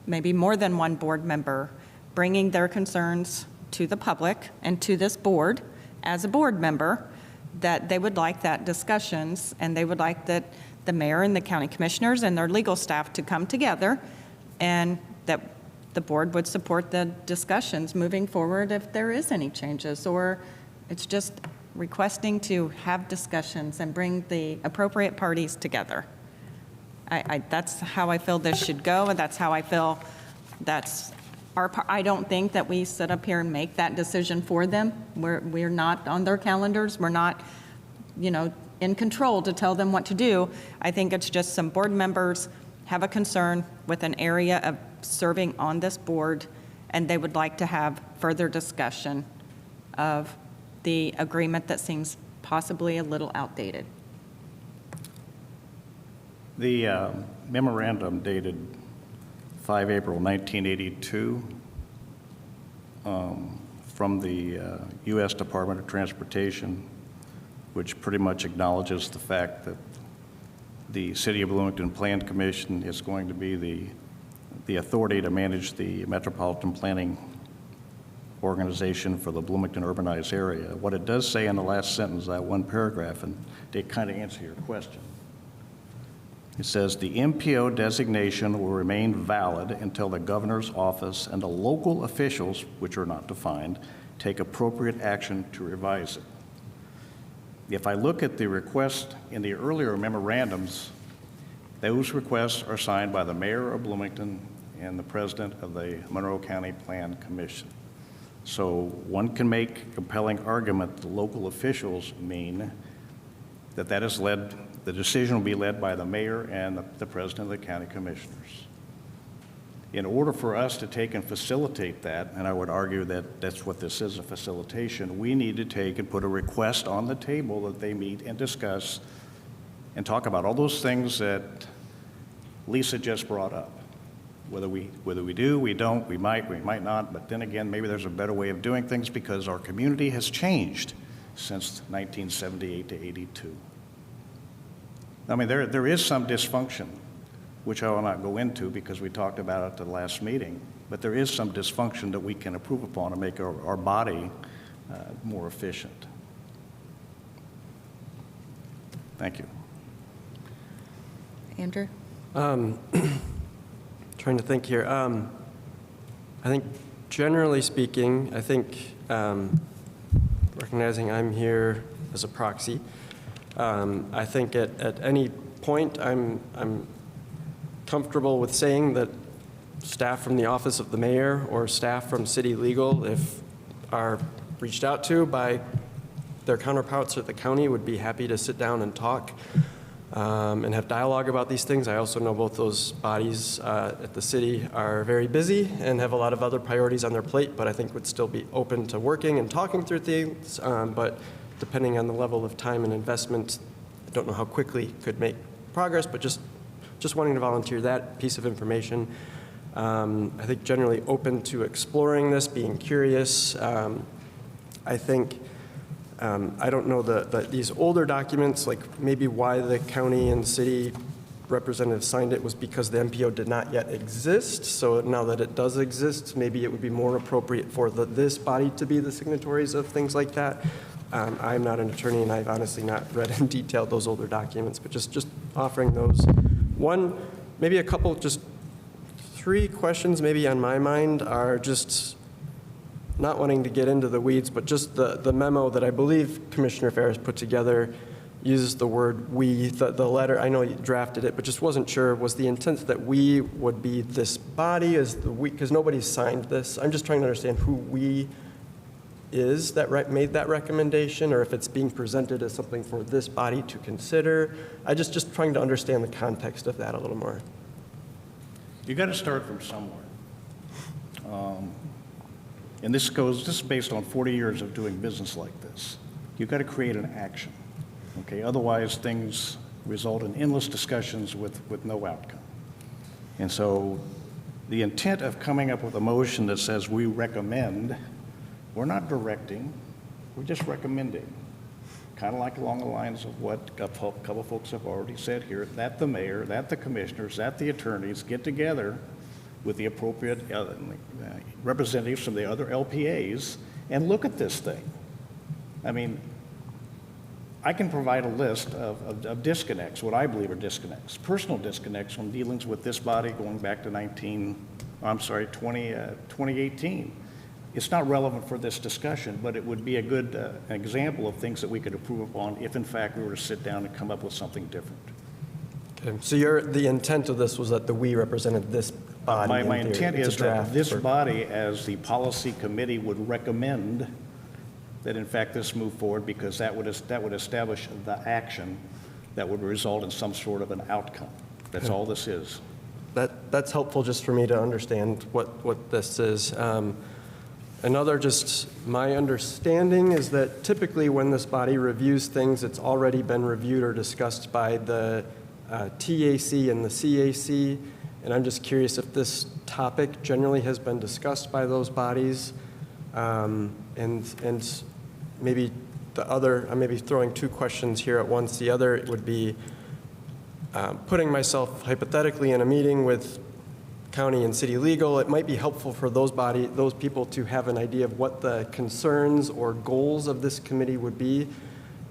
maybe more than one board member, bringing their concerns to the public and to this board as a board member, that they would like that discussions, and they would like that the mayor and the county commissioners and their legal staff to come together, and that the board would support the discussions moving forward if there is any changes, or it's just requesting to have discussions and bring the appropriate parties together. That's how I feel this should go, and that's how I feel that's our part. I don't think that we sit up here and make that decision for them. We're not on their calendars. We're not, in control to tell them what to do. I think it's just some board members have a concern with an area of serving on this board, and they would like to have further discussion of the agreement that seems possibly a little outdated. The memorandum dated 5 April 1982 from the U.S. Department of Transportation, which pretty much acknowledges the fact that the City of Bloomington Plan Commission is going to be the authority to manage the metropolitan planning organization for the Bloomington urbanized area. What it does say in the last sentence, that one paragraph, and they kind of answer your question. It says, the MPO designation will remain valid until the governor's office and the local officials, which are not defined, take appropriate action to revise it. If I look at the request in the earlier memorandums, those requests are signed by the mayor of Bloomington and the president of the Monroe County Plan Commission. So one can make a compelling argument the local officials mean that the decision will be led by the mayor and the president of the county commissioners. In order for us to take and facilitate that, and I would argue that that's what this is, a facilitation, we need to take and put a request on the table that they meet and discuss and talk about all those things that Lisa just brought up. Whether we do, we don't, we might not, but then again, maybe there's a better way of doing things because our community has changed since 1978 to 82. I mean, there is some dysfunction, which I will not go into because we talked about it at the last meeting, but there is some dysfunction that we can improve upon to make our body more efficient. Thank you. Andrew? Trying to think here. I think generally speaking, I think recognizing I'm here as a proxy, I think at any point I'm comfortable with saying that staff from the office of the mayor or staff from city legal, if are reached out to by their counterparts at the county, would be happy to sit down and talk and have dialogue about these things. I also know both those bodies at the city are very busy and have a lot of other priorities on their plate, but I think would still be open to working and talking through things. But depending on the level of time and investment, I don't know how quickly could make progress, but just wanting to volunteer that piece of information. I think generally open to exploring this, being curious. I think, I don't know these older documents, like maybe why the county and city representative signed it was because the MPO did not yet exist. So now that it does exist, maybe it would be more appropriate for this body to be the signatories of things like that. I'm not an attorney, and I've honestly not read in detail those older documents, but just offering those. One, maybe a couple, just 3 questions maybe on my mind are just not wanting to get into the weeds, but just the memo that I believe Commissioner Ferris put together uses the word "we." The letter, I know you drafted it, but just wasn't sure, was the intent that we would be this body, is the we, because nobody signed this. I'm just trying to understand who we is that made that recommendation, or if it's being presented as something for this body to consider. I just trying to understand the context of that a little more. You got to start from somewhere. And this is based on 40 years of doing business like this. You've got to create an action, okay? Otherwise, things result in endless discussions with no outcome. And so the intent of coming up with a motion that says we recommend, we're not directing, we're just recommending. Kind of like along the lines of what a couple of folks have already said here, that the mayor, that the commissioners, that the attorneys get together with the appropriate representatives from the other LPAs and look at this thing. I mean, I can provide a list of disconnects, what I believe are disconnects, personal disconnects from dealings with this body going back to 2018. It's not relevant for this discussion, but it would be a good example of things that we could improve upon if, in fact, we were to sit down and come up with something different. Okay. So the intent of this was that we represented this body. My intent is that this or... body, as the policy committee, would recommend that, in fact, this move forward, because that would establish the action that would result in some sort of an outcome. That's all this is. That's helpful just for me to understand what this is. Another, just my understanding is that typically when this body reviews things, it's already been reviewed or discussed by the TAC and the CAC, and I'm just curious if this topic generally has been discussed by those bodies, and maybe the other, I'm maybe throwing 2 questions here at once. The other would be putting myself hypothetically in a meeting with county and city legal. It might be helpful for those people to have an idea of what the concerns or goals of this committee would be,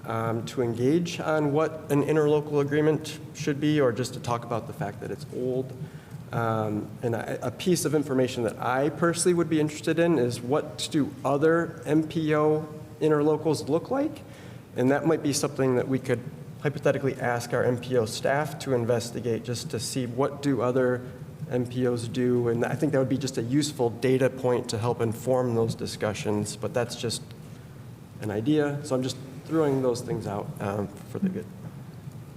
to engage on what an interlocal agreement should be, or just to talk about the fact that it's old. And a piece of information that I personally would be interested in is what do other MPO interlocals look like? And that might be something that we could hypothetically ask our MPO staff to investigate, just to see what do other MPOs do. And I think that would be just a useful data point to help inform those discussions, but that's just an idea. So I'm just throwing those things out for the good.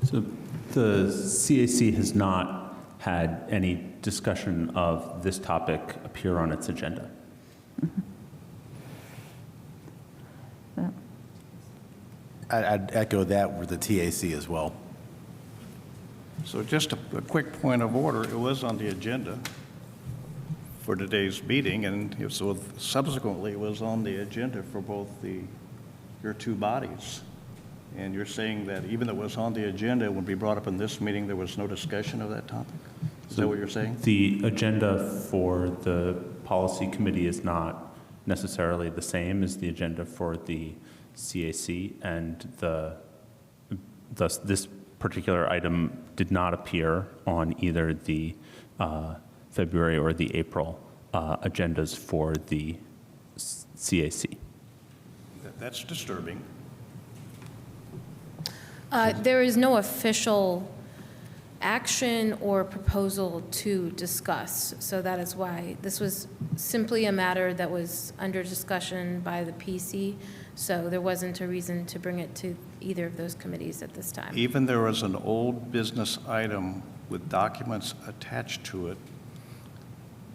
So the CAC has not had any discussion of this topic appear on its agenda. I'd echo that with the TAC as well. So just a quick point of order, it was on the agenda for today's meeting, and so subsequently it was on the agenda for both your 2 bodies. And you're saying that even though it was on the agenda, it would be brought up in this meeting, there was no discussion of that topic? Is that what you're saying? The agenda for the policy committee is not necessarily the same as the agenda for the CAC, and thus this particular item did not appear on either the February or the April agendas for the CAC. That's disturbing. There is no official action or proposal to discuss, so that is why this was simply a matter that was under discussion by the PC, so there wasn't a reason to bring it to either of those committees at this time. Even there was an old business item with documents attached to it,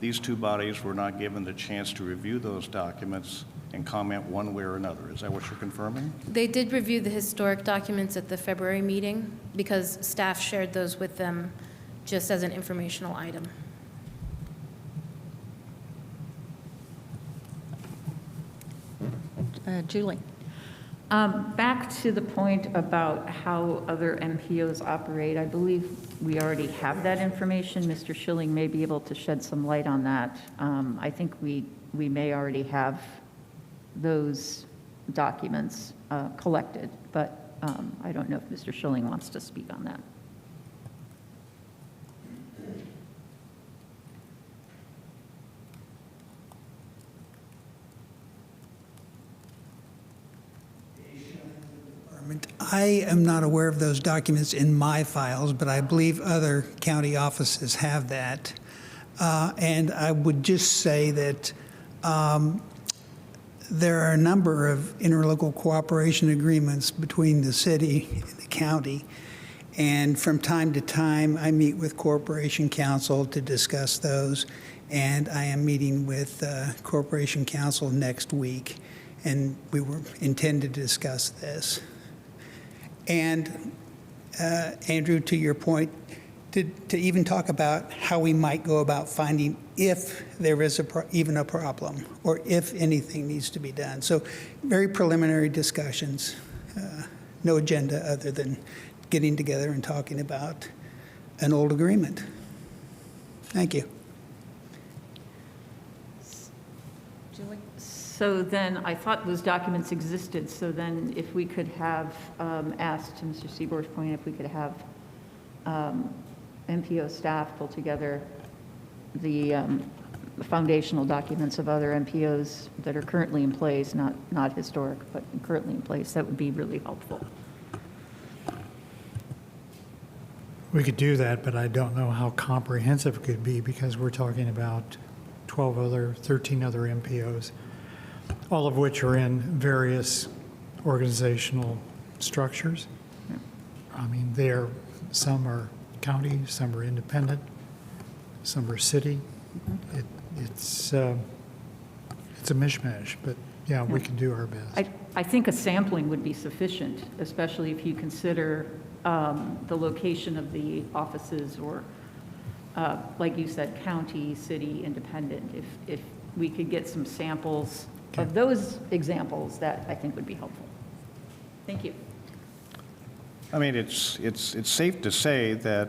these 2 bodies were not given the chance to review those documents and comment one way or another. Is that what you're confirming? They did review the historic documents at the February meeting because staff shared those with them just as an informational item. Julie? Back to the point about how other MPOs operate, I believe we already have that information. Mr. Schilling may be able to shed some light on that. I think we may already have those documents collected, but I don't know if Mr. Schilling wants to speak on that. I am not aware of those documents in my files, but I believe other county offices have that. And I would just say that there are a number of interlocal cooperation agreements between the city and the county. And from time to time, I meet with Corporation Counsel to discuss those. And I am meeting with Corporation Counsel next week. And we intend to discuss this. And Andrew, to your point, to even talk about how we might go about finding if there is even a problem or if anything needs to be done. So very preliminary discussions, no agenda other than getting together and talking about an old agreement. Thank you. Julie? So then, I thought those documents existed, so then if we could have asked, to Mr. Seabor's point, if we could have MPO staff pull together the foundational documents of other MPOs that are currently in place, not historic, but currently in place, that would be really helpful. We could do that, but I don't know how comprehensive it could be because we're talking about 13 other MPOs, all of which are in various organizational structures. I mean, some are county, some are independent, some are city. It's a mishmash, but yeah, we can do our best. I think a sampling would be sufficient, especially if you consider the location of the offices or, like you said, county, city, independent. If we could get some samples of those examples, that I think would be helpful. Thank you. I mean, it's safe to say that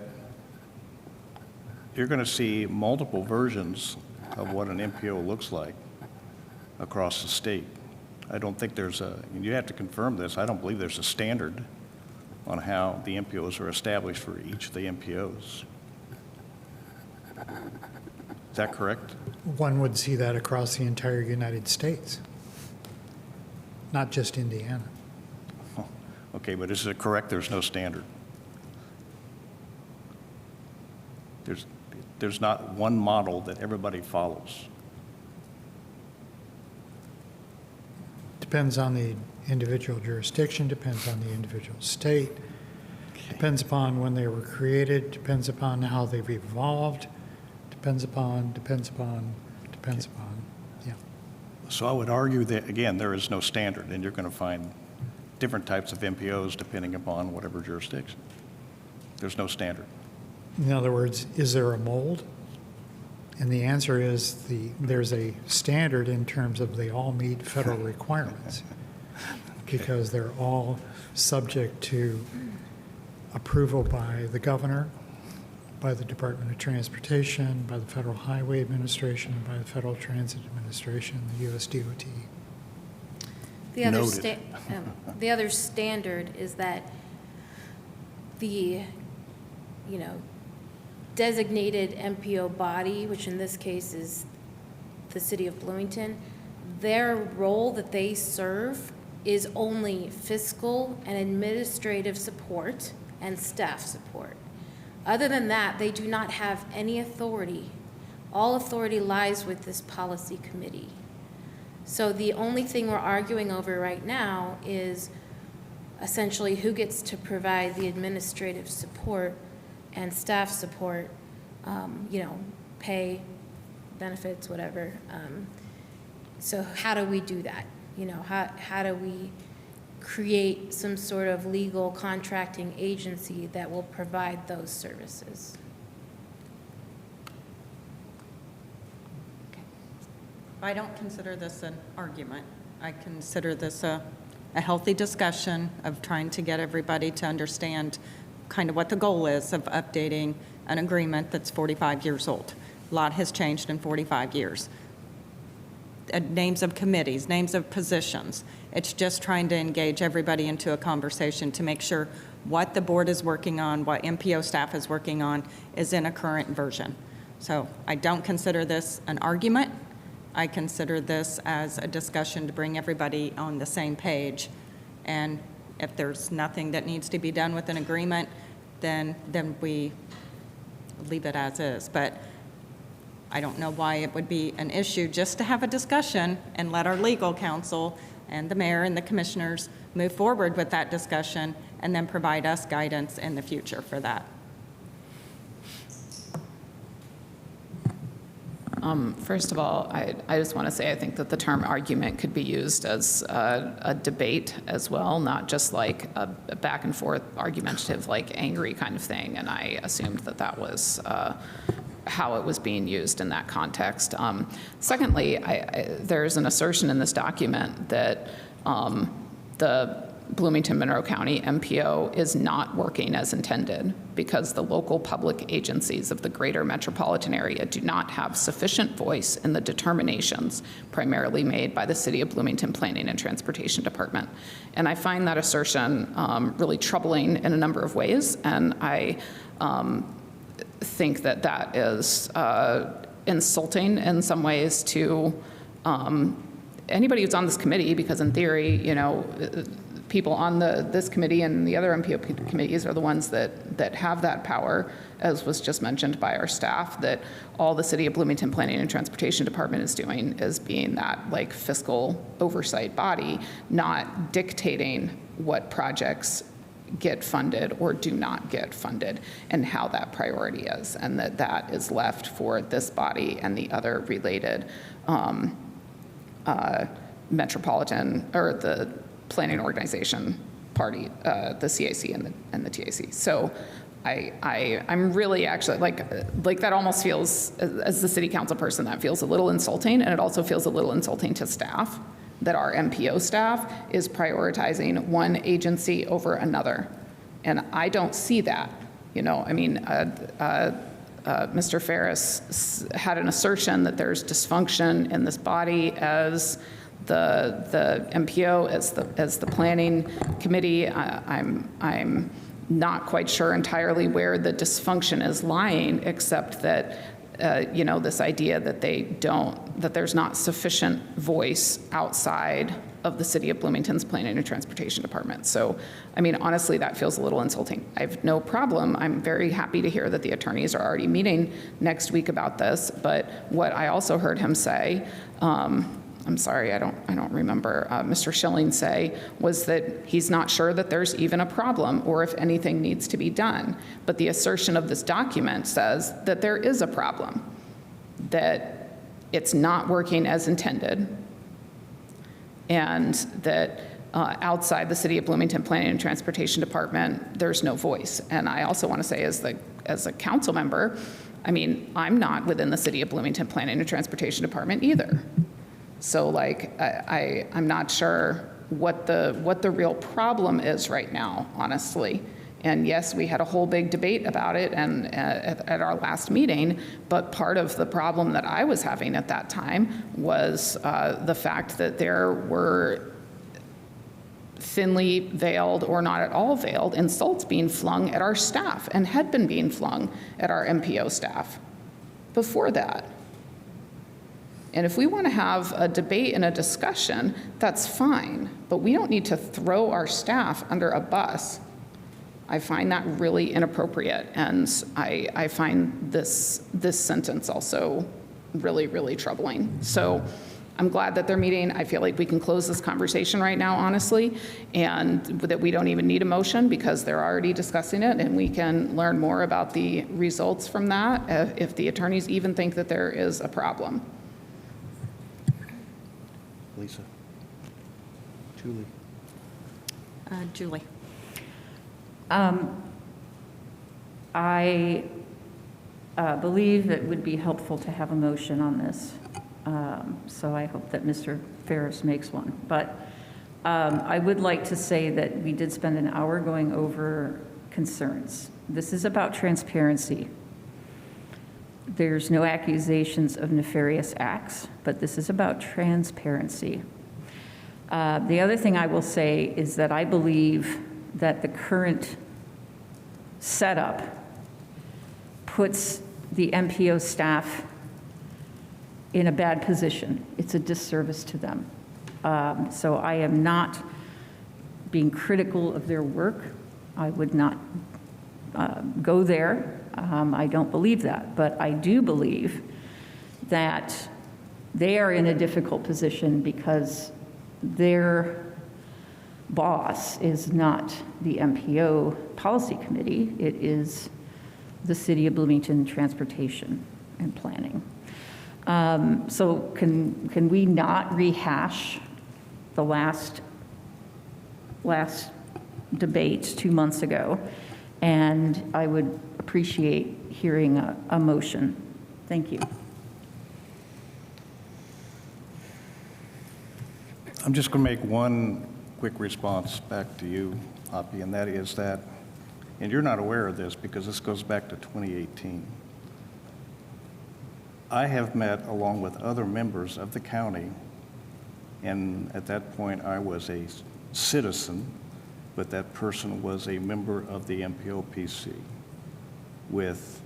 you're going to see multiple versions of what an MPO looks like across the state. I don't think you have to confirm this, I don't believe there's a standard on how the MPOs are established for each of the MPOs. Is that correct? One would see that across the entire United States, not just Indiana. Oh, okay, but is it correct there's no standard? There's not one model that everybody follows. Depends on the individual jurisdiction, depends on the individual state, depends upon when they were created, depends upon how they've evolved, depends upon, yeah. So I would argue that, again, there is no standard, and you're going to find different types of MPOs depending upon whatever jurisdiction. There's no standard. In other words, is there a mold? And the answer is there's a standard in terms of they all meet federal requirements because they're all subject to approval by the governor, by the Department of Transportation, by the Federal Highway Administration, by the Federal Transit Administration, the US DOT. The other standard is that the, designated MPO body, which in this case is the city of Bloomington, their role that they serve is only fiscal and administrative support and staff support. Other than that, they do not have any authority. All authority lies with this policy committee. So the only thing we're arguing over right now is essentially who gets to provide the administrative support and staff support, pay, benefits, whatever. So how do we do that? How do we create some sort of legal contracting agency that will provide those services? I don't consider this an argument. I consider this a a healthy discussion of trying to get everybody to understand kind of what the goal is of updating an agreement that's 45 years old. A lot has changed in 45 years. Names of committees, names of positions. It's just trying to engage everybody into a conversation to make sure what the board is working on, what MPO staff is working on, is in a current version. So I don't consider this an argument. I consider this as a discussion to bring everybody on the same page. And if there's nothing that needs to be done with an agreement, then we leave it as is. But I don't know why it would be an issue just to have a discussion and let our legal counsel and the mayor and the commissioners move forward with that discussion and then provide us guidance in the future for that. First of all, I just want to say I think that the term argument could be used as a debate as well, not just like a back and forth argumentative, like angry kind of thing. And I assumed that that was how it was being used in that context. Secondly, there's an assertion in this document that the Bloomington Monroe County MPO is not working as intended because the local public agencies of the greater metropolitan area do not have sufficient voice in the determinations primarily made by the City of Bloomington Planning and Transportation Department. And I find that assertion really troubling in a number of ways, and I think that that is insulting in some ways to anybody who's on this committee, because in theory, you know, people on this committee and the other MPO committees are the ones that have that power, as was just mentioned by our staff, that all the City of Bloomington Planning and Transportation Department is doing is being that like fiscal oversight body, not dictating what projects get funded or do not get funded and how that priority is, and that is left for this body and the other related metropolitan or the planning organization party, the CAC and the TAC. So I'm really actually like that almost feels, as the city council person, that feels a little insulting, and it also feels a little insulting to staff that our MPO staff is prioritizing one agency over another. And I don't see that, you know, I mean, Mr. Ferris had an assertion that there's dysfunction in this body as the MPO, as the planning committee. I'm not quite sure entirely where the dysfunction is lying, except that you know, this idea that that there's not sufficient voice outside of the City of Bloomington's Planning and Transportation Department. So, I mean, honestly, that feels a little insulting. I have no problem. I'm very happy to hear that the attorneys are already meeting next week about this. But what I also heard him say, I'm sorry, I don't remember, Mr. Schilling say, was that he's not sure that there's even a problem or if anything needs to be done. But the assertion of this document says that there is a problem, that it's not working as intended, and that outside the City of Bloomington Planning and Transportation Department, there's no voice. And I also want to say, as a council member, I mean, I'm not within the City of Bloomington Planning and Transportation Department either. So like, I'm not sure what the real problem is right now, honestly. And yes, we had a whole big debate about it and at our last meeting, but part of the problem that I was having at that time was the fact that there were thinly veiled or not at all veiled insults being flung at our staff and had been being flung at our MPO staff before that. And if we want to have a debate and a discussion, that's fine, but we don't need to throw our staff under a bus. I find that really inappropriate, and I find this sentence also really, really troubling. So I'm glad that they're meeting. I feel like we can close this conversation right now, honestly, and that we don't even need a motion because they're already discussing it, and we can learn more about the results from that if the attorneys even think that there is a problem. Lisa. Julie. Julie. I believe it would be helpful to have a motion on this. So I hope that Mr. Ferris makes one. But I would like to say that we did spend an hour going over concerns. This is about transparency. There's no accusations of nefarious acts, but this is about transparency. The other thing I will say is that I believe that the current setup puts the MPO staff in a bad position. It's a disservice to them. So I am not being critical of their work. I would not go there. I don't believe that. But I do believe that they are in a difficult position because their boss is not the MPO policy committee. It is the City of Bloomington Transportation and Planning. So can we not rehash the last debate 2 months ago? And I would appreciate hearing a motion. Thank you. I'm just going to make one quick response back to you, Hoppy, and that is that, and you're not aware of this because this goes back to 2018. I have met along with other members of the county, and at that point I was a citizen, but that person was a member of the MPO PC with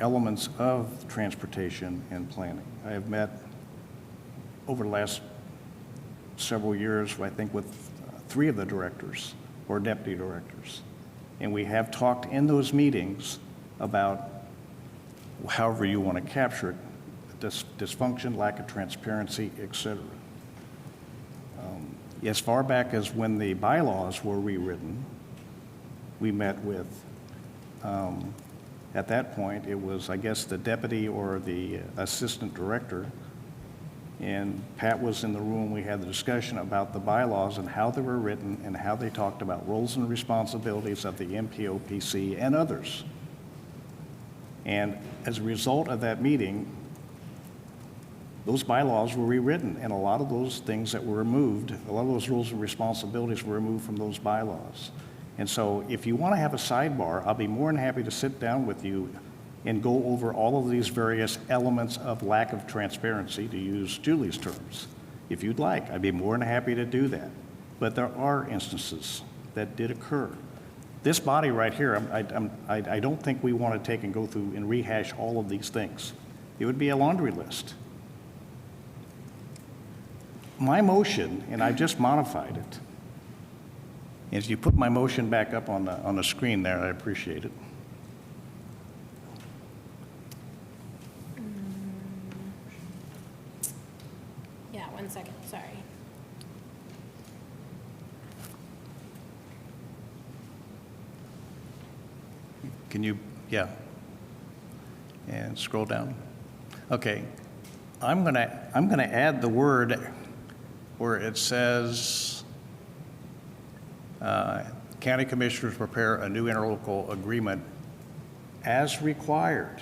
elements of transportation and planning. I have met over the last several years, I think, with 3 of the directors or deputy directors. And we have talked in those meetings about however you want to capture it, dysfunction, lack of transparency, et cetera. As far back as when the bylaws were rewritten, we met with, at that point, it was, I guess, the deputy or the assistant director, and Pat was in the room. We had the discussion about the bylaws and how they were written and how they talked about roles and responsibilities of the MPO PC and others. And as a result of that meeting, those bylaws were rewritten, and a lot of those things that were removed, a lot of those rules and responsibilities were removed from those bylaws. And so if you want to have a sidebar, I'll be more than happy to sit down with you and go over all of these various elements of lack of transparency, to use Julie's terms. If you'd like, I'd be more than happy to do that. But there are instances that did occur. This body right here, I don't think we want to take and go through and rehash all of these things. It would be a laundry list. My motion, and I just modified it, is you put my motion back up on the screen there, I appreciate it. Yeah, 1 second, sorry. Can you, yeah. And scroll down. Okay. I'm gonna add the word where it says, county commissioners prepare a new interlocal agreement as required.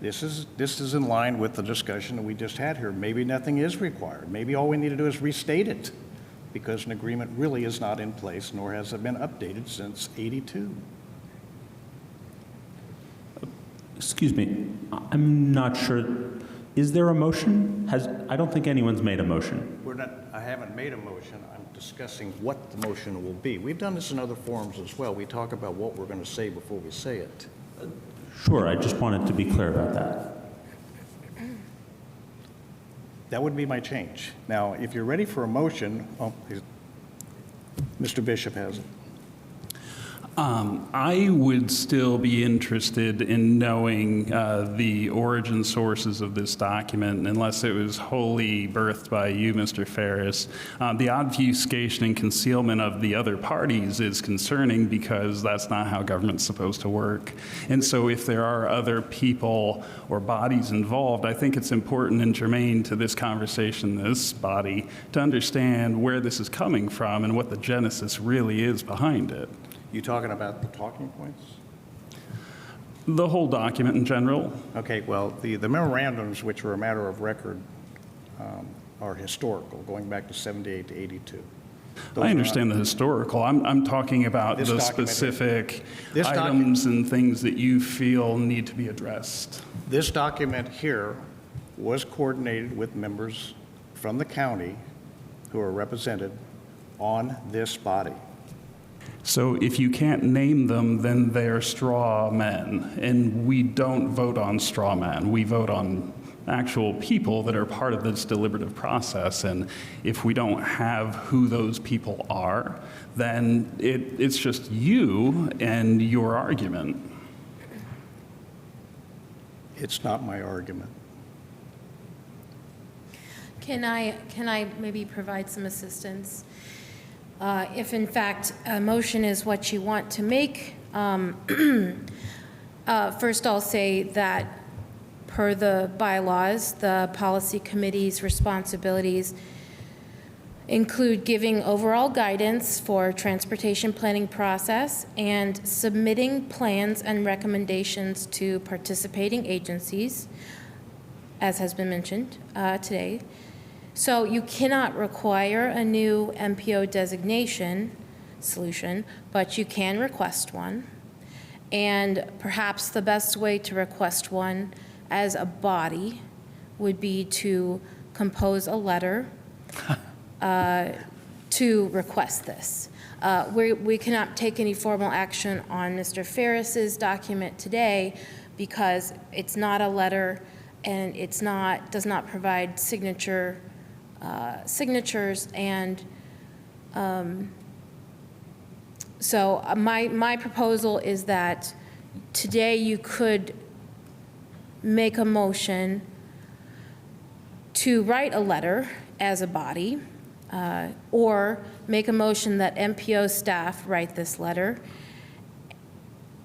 This is in line with the discussion that we just had here. Maybe nothing is required. Maybe all we need to do is restate it, because an agreement really is not in place, nor has it been updated since '82. Excuse me, I'm not sure. Is there a motion? I don't think anyone's made a motion. I haven't made a motion. I'm discussing what the motion will be. We've done this in other forums as well. We talk about what we're going to say before we say it. Sure, I just wanted to be clear about that. That would be my change. Now, if you're ready for a motion, Mr. Bishop has it. I would still be interested in knowing the origin sources of this document, unless it was wholly birthed by you, Mr. Ferris. The obfuscation and concealment of the other parties is concerning, because that's not how government's supposed to work. And so if there are other people or bodies involved, I think it's important and germane to this conversation, this body, to understand where this is coming from and what the genesis really is behind it. You talking about the talking points? The whole document in general. Okay, well, the memorandums, which were a matter of record, are historical, going back to 78 to 82. Those I are understand the historical. I'm talking about This the document- specific this items and things that you feel need to be addressed. This document here was coordinated with members from the county who are represented on this body. So if you can't name them, then they're straw men. And we don't vote on straw men. We vote on actual people that are part of this deliberative process. And if we don't have who those people are, then it's just you and your argument. It's not my argument. Can I maybe provide some assistance? If in fact a motion is what you want to make, first I'll say that per the bylaws, the policy committee's responsibilities include giving overall guidance for transportation planning process and submitting plans and recommendations to participating agencies, as has been mentioned today. So you cannot require a new MPO designation solution, but you can request one. And perhaps the best way to request one as a body would be to compose a letter to request this. We cannot take any formal action on Mr. Ferris's document today because it's not a letter and does not provide signatures, and so my proposal is that today you could make a motion to write a letter as a body, or make a motion that MPO staff write this letter.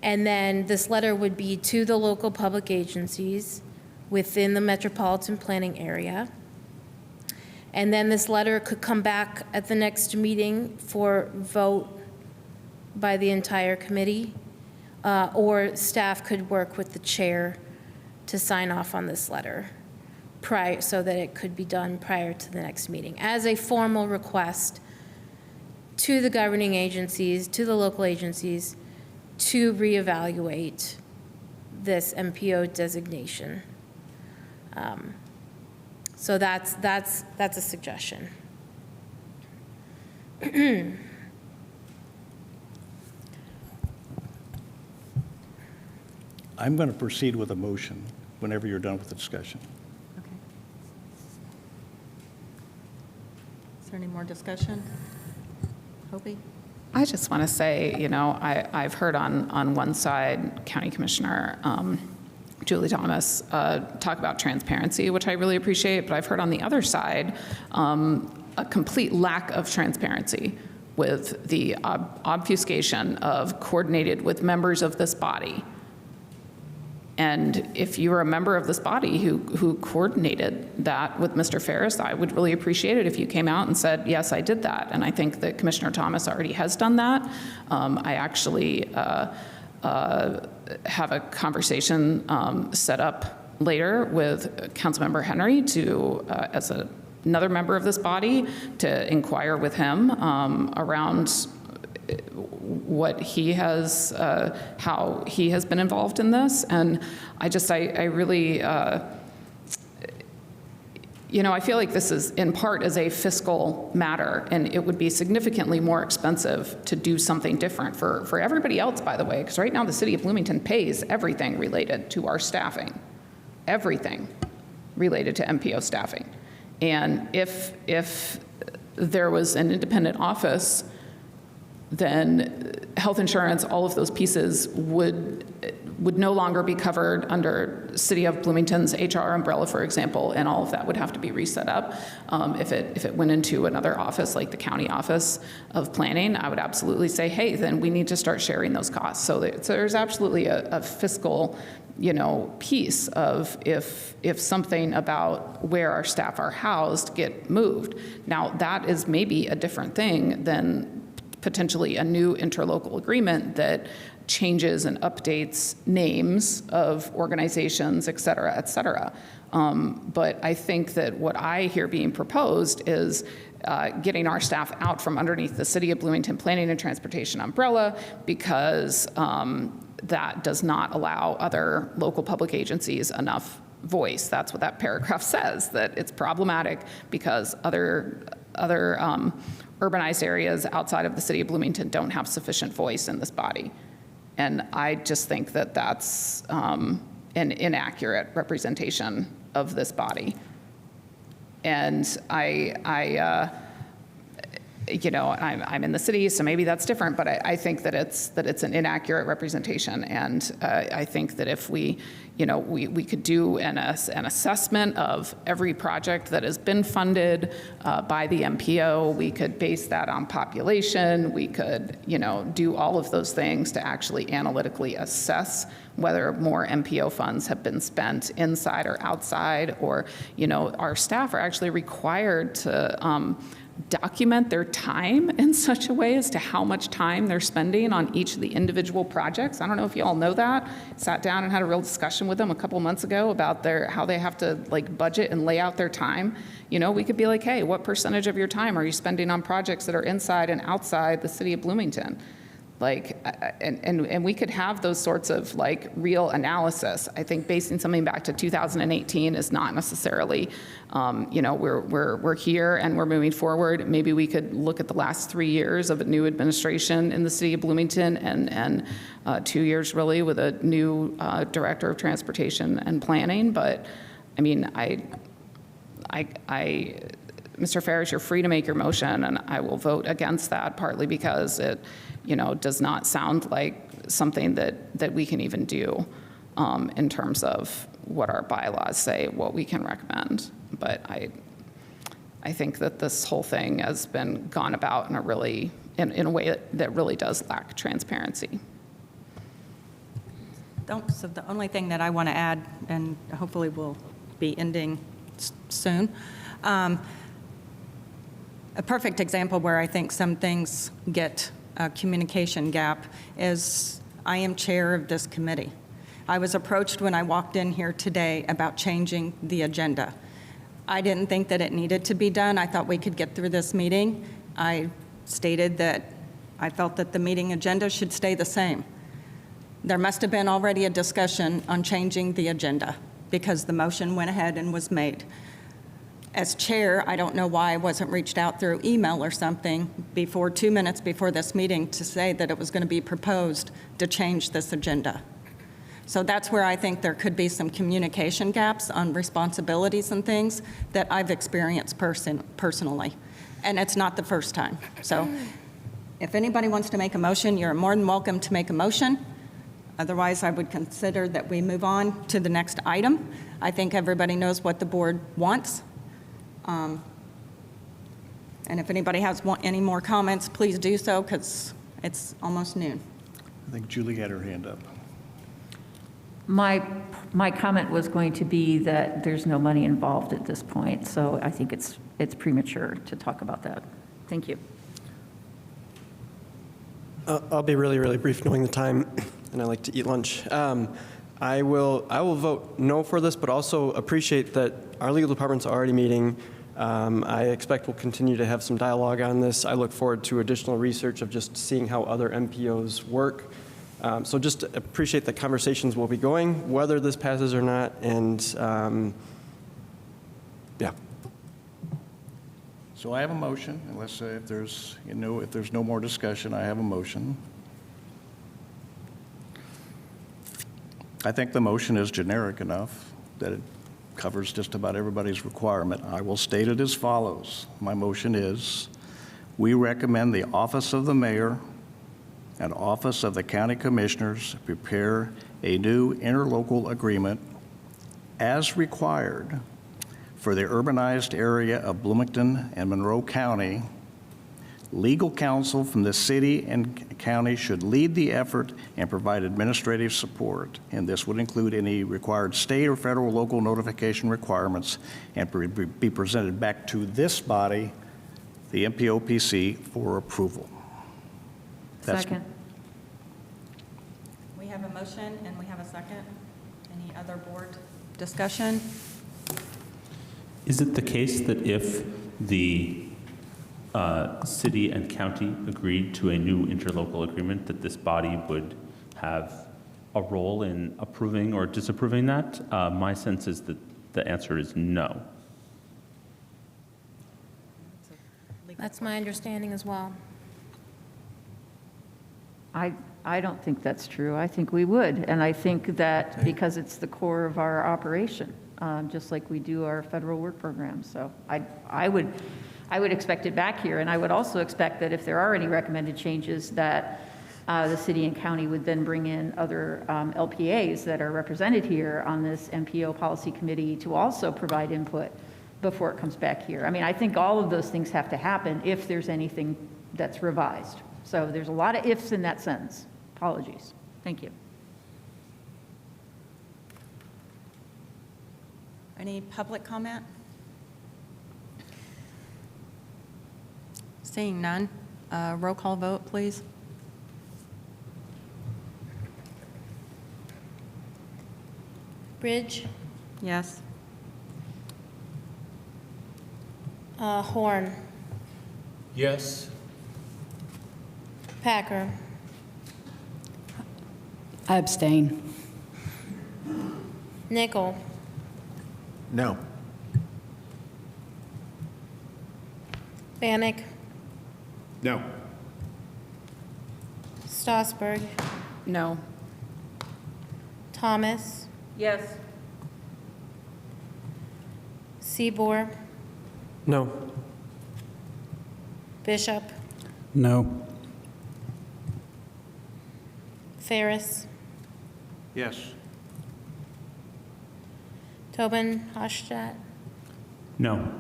And then this letter would be to the local public agencies within the metropolitan planning area. And then this letter could come back at the next meeting for vote by the entire committee, or staff could work with the chair to sign off on this letter so that it could be done prior to the next meeting as a formal request to the governing agencies, to the local agencies, to reevaluate this MPO designation. So that's a suggestion. I'm going to proceed with a motion whenever you're done with the discussion. Okay. Is there any more discussion? Hopi? I just want to say, you know, I've heard on one side, County Commissioner Julie Thomas talk about transparency, which I really appreciate, but I've heard on the other side a complete lack of transparency with the obfuscation of coordinated with members of this body. And if you're a member of this body who coordinated that with Mr. Ferris, I would really appreciate it if you came out and said, yes, I did that. And I think that Commissioner Thomas already has done that. I actually have a conversation set up later with Councilmember Henry to, as another member of this body, to inquire with him around what he has, how he has been involved in this. And I really, you know, I feel like this is in part as a fiscal matter, and it would be significantly more expensive to do something different for everybody else, by the way, because right now the city of Bloomington pays everything related to our staffing, everything related to MPO staffing. And if there was an independent office, then health insurance, all of those pieces would no longer be covered under City of Bloomington's HR umbrella, for example, and all of that would have to be reset up. If it went into another office like the county office of planning, I would absolutely say, hey, then we need to start sharing those costs. So there's absolutely a fiscal, you know, piece of if something about where our staff are housed get moved. Now that is maybe a different thing than potentially a new interlocal agreement that changes and updates names of organizations, et cetera, et cetera. But I think that what I hear being proposed is getting our staff out from underneath the City of Bloomington Planning and Transportation umbrella, because that does not allow other local public agencies enough voice. That's what that paragraph says, that it's problematic because other urbanized areas outside of the City of Bloomington don't have sufficient voice in this body. And I just think that that's an inaccurate representation of this body. And I'm in the city, so maybe that's different, but I think that it's an inaccurate representation. And I think that if we could do an assessment of every project that has been funded by the MPO, we could base that on population, we could, do all of those things to actually analytically assess whether more MPO funds have been spent inside or outside, or, our staff are actually required to document their time in such a way as to how much time they're spending on each of the individual projects. I don't know if you all know that. Sat down and had a real discussion with them a couple months ago about how they have to budget and lay out their time. We could be like, hey, what percentage of your time are you spending on projects that are inside and outside the City of Bloomington? And we could have those sorts of real analysis. I think basing something back to 2018 is not necessarily, we're here and we're moving forward. Maybe we could look at the last 3 years of a new administration in the City of Bloomington and 2 years really with a new Director of Transportation and Planning. But I mean, Mr. Ferris, you're free to make your motion, and I will vote against that, partly because it does not sound like something that we can even do in terms of what our bylaws say, what we can recommend. But I think that this whole thing has been gone about in a way that really does lack transparency. So the only thing that I want to add, and hopefully we'll be ending soon, a perfect example where I think some things get a communication gap is I am chair of this committee. I was approached when I walked in here today about changing the agenda. I didn't think that it needed to be done. I thought we could get through this meeting. I stated that I felt that the meeting agenda should stay the same. There must have been already a discussion on changing the agenda because the motion went ahead and was made. As chair, I don't know why I wasn't reached out through email or something 2 minutes before this meeting to say that it was going to be proposed to change this agenda. So that's where I think there could be some communication gaps on responsibilities and things that I've experienced personally. And it's not the first time. So if anybody wants to make a motion, you're more than welcome to make a motion. Otherwise, I would consider that we move on to the next item. I think everybody knows what the board wants. And if anybody has any more comments, please do so, because it's almost noon. I think Julie had her hand up. My comment was going to be that there's no money involved at this point, so I think it's premature to talk about that. Thank you. I'll be really, really brief, knowing the time, and I like to eat lunch. I will vote no for this, but also appreciate that our legal department's already meeting. I expect we'll continue to have some dialogue on this. I look forward to additional research of just seeing how other MPOs work. So just appreciate the conversations will be going, whether this passes or not, and yeah. So I have a motion, unless if there's no more discussion, I have a motion. I think the motion is generic enough that it covers just about everybody's requirement. I will state it as follows. My motion is, we recommend the Office of the Mayor and Office of the County Commissioners prepare a new interlocal agreement as required for the urbanized area of Bloomington and Monroe County. Legal counsel from the city and county should lead the effort and provide administrative support, and this would include any required state or federal local notification requirements, and be presented back to this body, the MPOPC, for approval. Second. We have a motion and we have a second. Any other board discussion? Is it the case that if the city and county agreed to a new interlocal agreement, that this body would have a role in approving or disapproving that? My sense is that the answer is no. That's my understanding as well. I don't think that's true. I think we would. And I think that because it's the core of our operation, just like we do our federal work programs. So I would expect it back here. And I would also expect that if there are any recommended changes, that the city and county would then bring in other LPAs that are represented here on this MPO policy committee to also provide input before it comes back here. I mean, I think all of those things have to happen if there's anything that's revised. So there's a lot of ifs in that sentence. Apologies. Thank you. Any public comment? Seeing none, roll call vote, please. Bridge, Yes. Horn, Yes. Packer, I abstain. Nickel, No. Bannock, No. Strasburg, No. Thomas, Yes. Seaboard, No. Bishop, No. Ferris, Yes. Tobin, Hofstadt, No.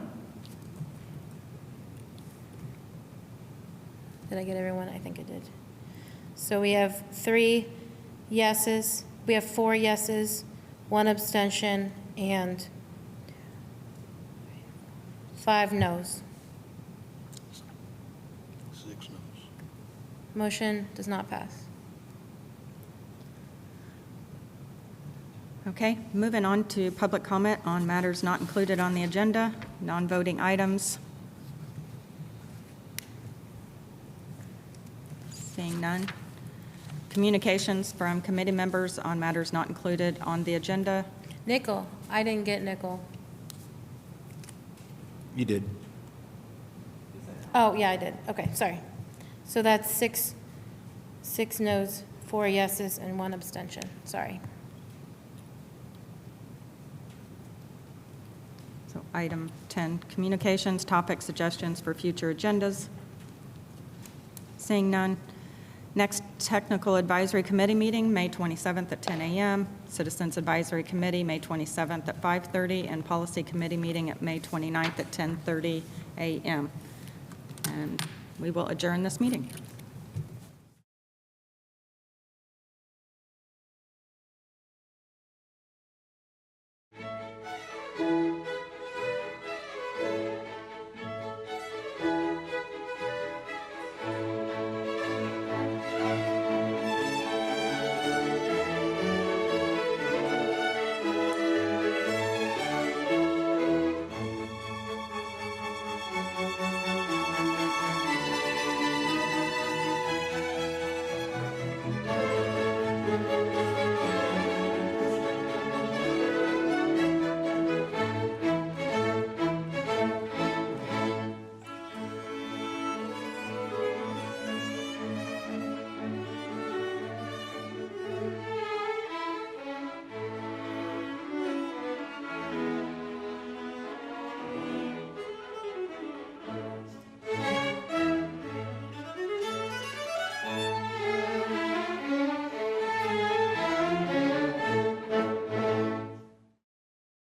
Did I get everyone? I think I did. So we have 3 yeses, we have 4 yeses, 1 abstention, and 5 noes. 6 noes. Motion does not pass. Okay, moving on to public comment on matters not included on the agenda, non-voting items. Seeing none. Communications from committee members on matters not included on the agenda. Nickel, I didn't get nickel. You did. Oh, yeah, I did. Okay, sorry. So that's 6 noes, 4 yeses, and 1 abstention. Sorry. So item 10, communications, topic suggestions for future agendas. Seeing none. Next Technical Advisory Committee meeting, May 27th at 10 a.m. Citizens Advisory Committee, May 27th at 5:30, and Policy Committee meeting at May 29th at 10:30 a.m. And we will adjourn this meeting.